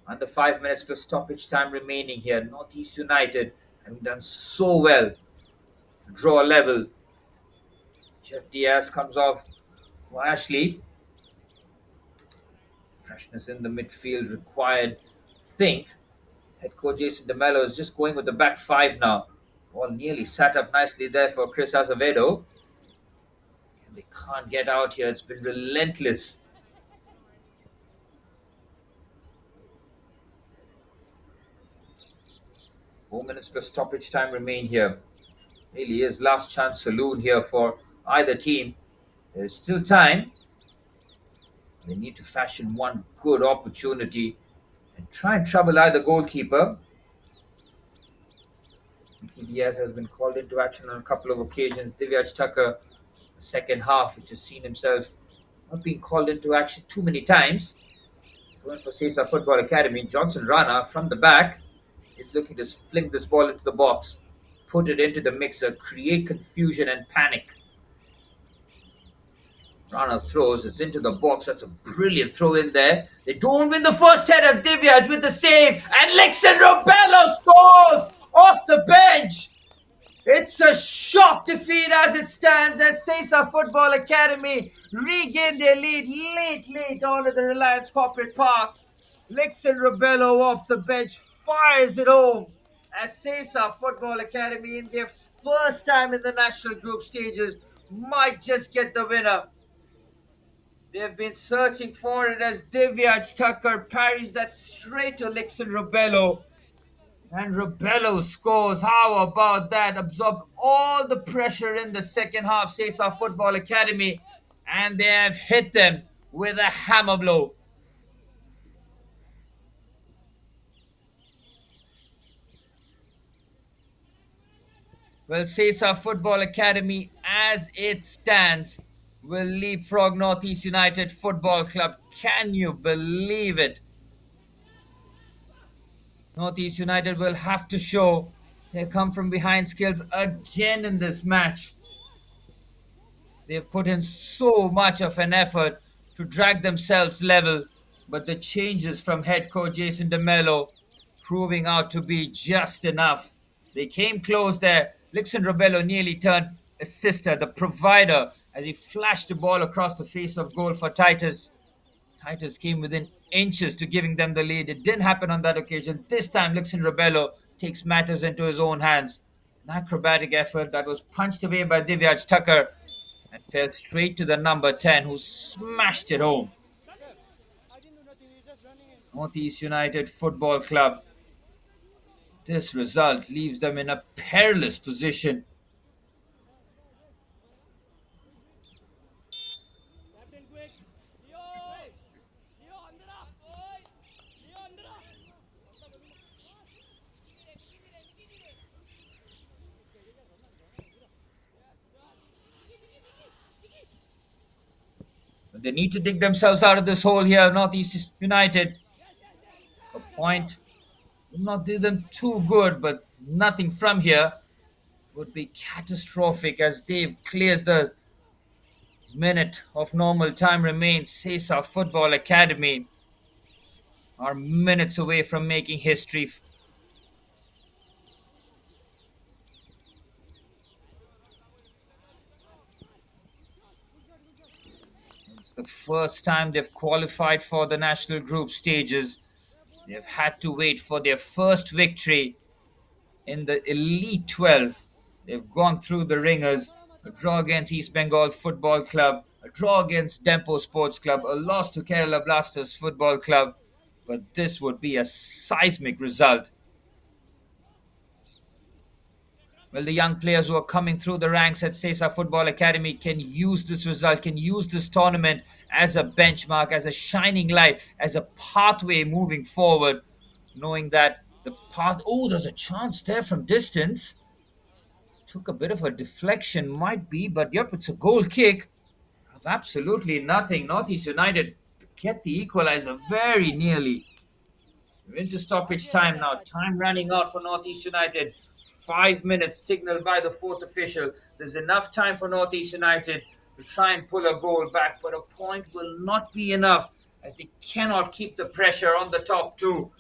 Speaker 1: Under 5 minutes plus stoppage time remaining here, Northeast United having done so well to draw a level. Jeff Diaz comes off for Ashley. Freshness in the midfield required. Think head coach Jason DeMello is just going with the back 5 now. Ball nearly sat up nicely there for Chris Azevedo. And they can't get out here. It's been relentless. Four minutes plus stoppage time remain here. Really is last chance saloon here for either team. There is still time. They need to fashion one good opportunity and try and trouble either goalkeeper. Mickey Diaz has been called into action on a couple of occasions. Divyaj Thakur, the second half, which has seen himself not being called into action too many times. Going for Sesa Football Academy. Johnson Rana from the back is looking to fling this ball into the box, put it into the mixer, create confusion and panic. Rana throws, it's into the box. That's a brilliant throw in there. They don't win the first header. Divyaj with the save, and Lixon Robello scores off the bench. It's a shock defeat as it stands as Sesa Football Academy regain their lead late on at the Reliance Corporate Park. Lixon Robello off the bench fires it home as Sesa Football Academy in their first time in the national group stages might just get the winner. They've been searching for it as Divyaj Thakur parries that straight to Lixon Robello. And Robello scores. How about that? Absorbed all the pressure in the second half, Sesa Football Academy. And they have hit them with a hammer blow. Well, Sesa Football Academy, as it stands, will leapfrog Northeast United Football Club. Can you believe it? Northeast United will have to show their come from behind skills again in this match. They've put in so much of an effort to drag themselves level, but the changes from head coach Jason DeMello proving out to be just enough. They came close there. Lixon Robello nearly turned assister, the provider, as he flashed the ball across the face of goal for Titus. Titus came within inches to giving them the lead. It didn't happen on that occasion. This time, Lixon Rebello takes matters into his own hands. An acrobatic effort that was punched away by Divyaj Tucker and fell straight to the number 10, who smashed it home. Northeast United Football Club. This result leaves them in a perilous position. But they need to dig themselves out of this hole here, Northeast United. A point will not do them too good, but nothing from here would be catastrophic as Dave clears the minute of normal time remains. Sesa Football Academy are minutes away from making history. It's the first time they've qualified for the national group stages. They've had to wait for their first victory in the Elite 12. They've gone through the ringers. A draw against East Bengal Football Club, a draw against Dempo Sports Club, a loss to Kerala Blasters Football Club. But this would be a seismic result. Well, the young players who are coming through the ranks at Sesa Football Academy can use this result, can use this tournament as a benchmark, as a shining light, as a pathway moving forward, knowing that the path. Oh, there's a chance there from distance. Took a bit of a deflection, might be, but yep, it's a goal kick of absolutely nothing. Northeast United get the equalizer very nearly. We're into stoppage time now. Time running out for Northeast United. 5 minutes signaled by the fourth official. There's enough time for Northeast United to try and pull a goal back, but a point will not be enough as they cannot keep the pressure on the top two.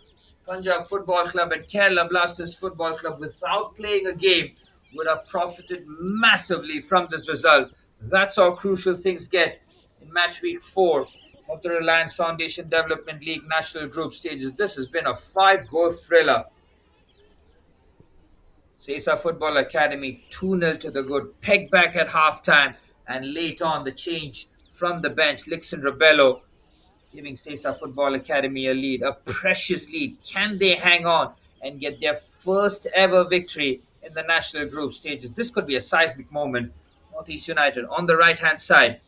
Speaker 1: Punjab Football Club and Kerala Blasters Football Club, without playing a game, would have profited massively from this result. That's how crucial things get in match week 4 of the Reliance Foundation Development League National Group stages. This has been a 5-goal thriller. Sesa Football Academy 2-0 to the good. Pegged back at halftime, and late on the change from the bench. Lixon Rebello giving Sesa Football Academy a lead, a precious lead. Can they hang on and get their first ever victory in the national group stages? This could be a seismic moment. Northeast United on the right-hand side,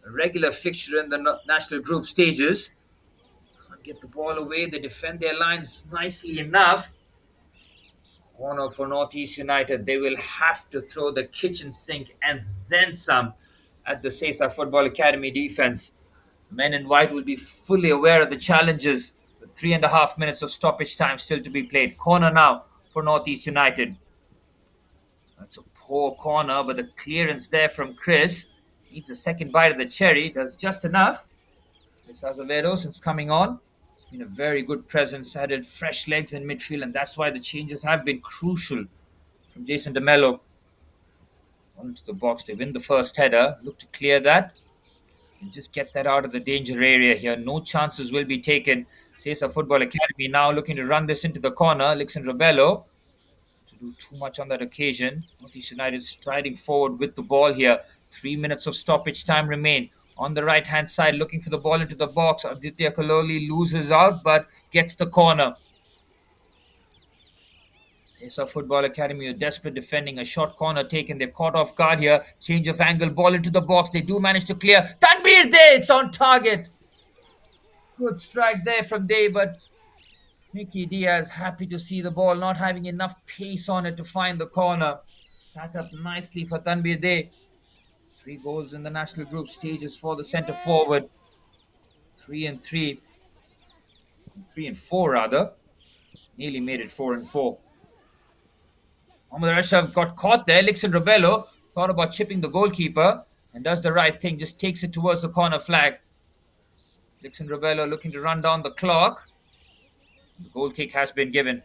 Speaker 1: a regular fixture in the national group stages. Can't get the ball away. They defend their lines nicely enough. Corner for Northeast United. They will have to throw the kitchen sink and then some at the Sesa Football Academy defense. Men in white will be fully aware of the challenges. With 3.5 minutes of stoppage time still to be played. Corner now for Northeast United. That's a poor corner, but the clearance there from Chris needs a second bite of the cherry. Does just enough. Chris Azevedo, since coming on, it's been a very good presence. Added fresh legs in midfield, and that's why the changes have been crucial from Jason DeMello. Onto the box. They win the first header. Look to clear that. And just get that out of the danger area here. No chances will be taken. Sesa Football Academy now looking to run this into the corner. Lixon Rebello to do too much on that occasion. Northeast United striding forward with the ball here. 3 minutes of stoppage time remain. On the right-hand side, looking for the ball into the box. Aditya Kaloli loses out, but gets the corner. Sesa Football Academy are desperate defending. A short corner taken. They're caught off guard here. Change of angle. Ball into the box. They do manage to clear. Tanbir Day! It's on target. Good strike there from Day, but Nicky Diaz happy to see the ball, not having enough pace on it to find the corner. Sat up nicely for Tanbir Day. 3 goals in the national group stages for the centre forward. 3 and 3. 3 and 4 rather. Nearly made it 4 and 4. Mohammad Ashraf got caught there. Lixon Rebello thought about chipping the goalkeeper and does the right thing. Just takes it towards the corner flag. Lixon Rebello looking to run down the clock. The goal kick has been given.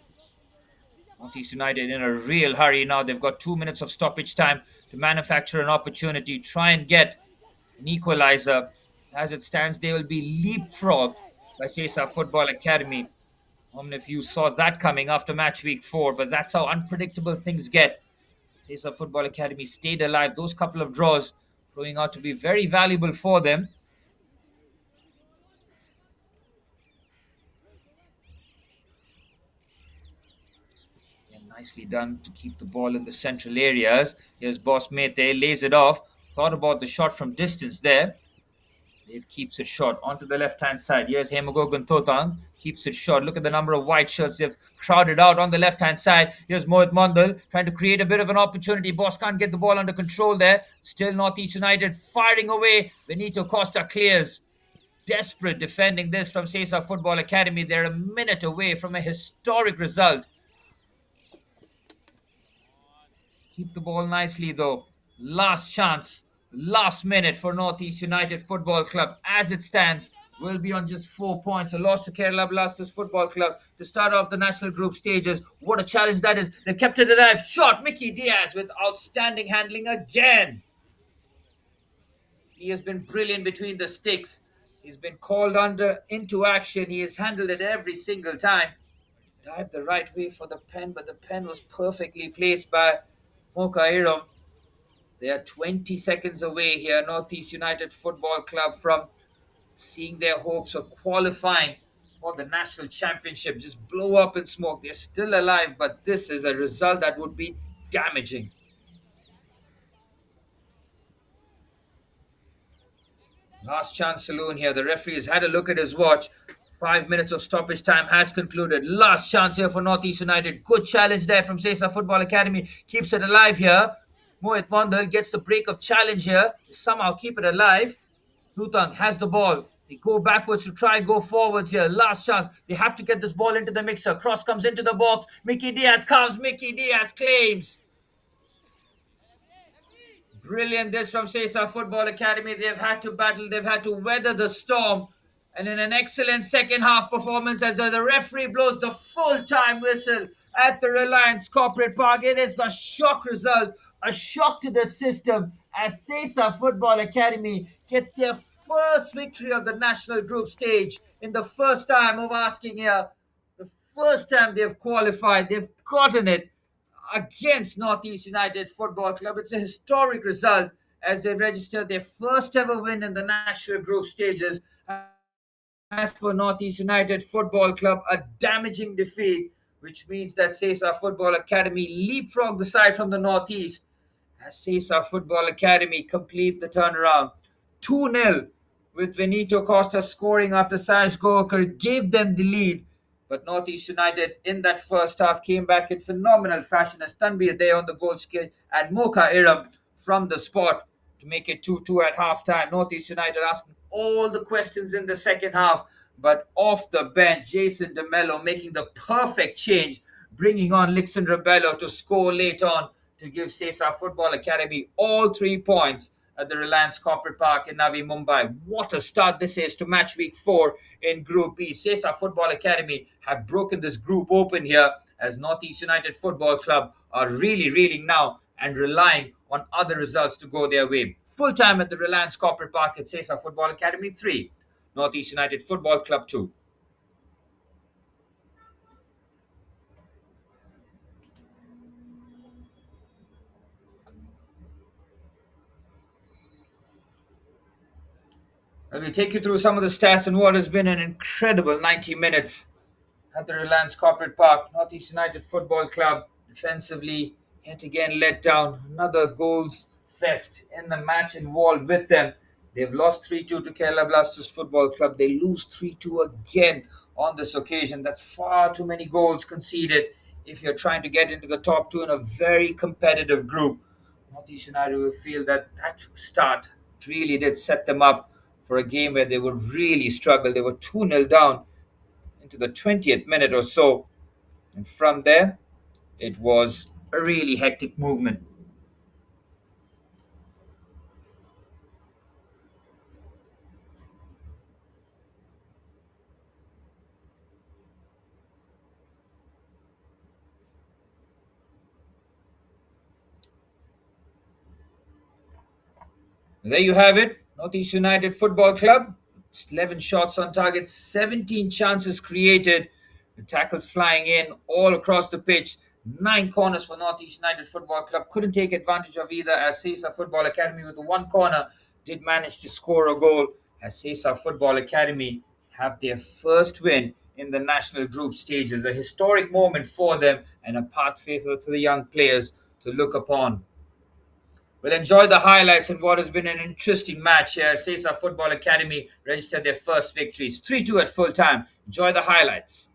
Speaker 1: Northeast United in a real hurry now. They've got 2 minutes of stoppage time to manufacture an opportunity, try and get an equalizer. As it stands, they will be leapfrogged by Sesa Football Academy. I don't know if you saw that coming after match week 4, but that's how unpredictable things get. Sesa Football Academy stayed alive. Those couple of draws proving out to be very valuable for them. And nicely done to keep the ball in the central areas. Here's Boss Mate, lays it off. Thought about the shot from distance there. Dave keeps it short onto the left-hand side. Here's Hemagogun Totang. Keeps it short. Look at the number of white shirts they've crowded out on the left-hand side. Here's Mohit Mandal trying to create a bit of an opportunity. Boss can't get the ball under control there. Still Northeast United firing away. Benito Costa clears. Desperate defending this from Sesa Football Academy. They're a minute away from a historic result. Keep the ball nicely though. Last chance, last minute for Northeast United Football Club. As it stands, will be on just 4 points. A loss to Kerala Blasters Football Club to start off the national group stages. What a challenge that is. They kept it alive. Shot Mickey Diaz with outstanding handling again. He has been brilliant between the sticks. He's been called into action. He has handled it every single time. Dived the right way for the pen, but the pen was perfectly placed by Moka Iram. They are 20 seconds away here, Northeast United Football Club, from seeing their hopes of qualifying for the national championship just blow up in smoke. They're still alive, but this is a result that would be damaging. Last chance saloon here. The referee has had a look at his watch. 5 minutes of stoppage time has concluded. Last chance here for Northeast United. Good challenge there from Sesa Football Academy. Keeps it alive here. Mohit Mondal gets the break of challenge here. Somehow keep it alive. Lutang has the ball. They go backwards to try go forwards here. Last chance. They have to get this ball into the mixer. Cross comes into the box. Mickey Diaz comes. Mickey Diaz claims. Brilliant this from Sesa Football Academy. They've had to battle. They've had to weather the storm. And in an excellent second half performance as the referee blows the full-time whistle at the Reliance Corporate Park. It is a shock result, a shock to the system as Sesa Football Academy get their first victory of the national group stage in the first time of asking here. The first time they've qualified, they've gotten it against Northeast United Football Club. It's a historic result as they registered their first ever win in the national group stages. As for Northeast United Football Club, a damaging defeat, which means that Sesa Football Academy leapfrog the side from the Northeast as Sesa Football Academy complete the turnaround. 2-0 with Benito Costa scoring after Saj Gokar gave them the lead. But Northeast United in that first half came back in phenomenal fashion as Tanbir there on the goal skill and Moka Iram from the spot to make it 2-2 at halftime. Northeast United asking all the questions in the second half, but off the bench, Jason DeMello making the perfect change, bringing on Lixon Rebello to score late on to give Sesa Football Academy all 3 points at the Reliance Corporate Park in Navi Mumbai. What a start this is to match week 4 in Group B. Sesa Football Academy have broken this group open here as Northeast United Football Club are really reeling now and relying on other results to go their way. Full time at the Reliance Corporate Park at Sesa Football Academy 3, Northeast United Football Club 2. I will take you through some of the stats and what has been an incredible 90 minutes at the Reliance Corporate Park. Northeast United Football Club defensively yet again let down. Another goals fest in the match involved with them. They've lost 3-2 to Kerala Blasters Football Club. They lose 3-2 again on this occasion. That's far too many goals conceded if you're trying to get into the top 2 in a very competitive group. Northeast United will feel that that start really did set them up for a game where they would really struggle. They were 2-0 down into the 20th minute or so. And from there, it was a really hectic movement. There you have it. Northeast United Football Club. 11 shots on target, 17 chances created. The tackles flying in all across the pitch. 9 corners for Northeast United Football Club. Couldn't take advantage of either, as Sesa Football Academy with the one corner did manage to score a goal, as Sesa Football Academy have their first win in the national group stages. A historic moment for them and a path faithful to the young players to look upon. We'll enjoy the highlights in what has been an interesting match here. Sesa Football Academy registered their first victories, 3-2 at full time. Enjoy the highlights.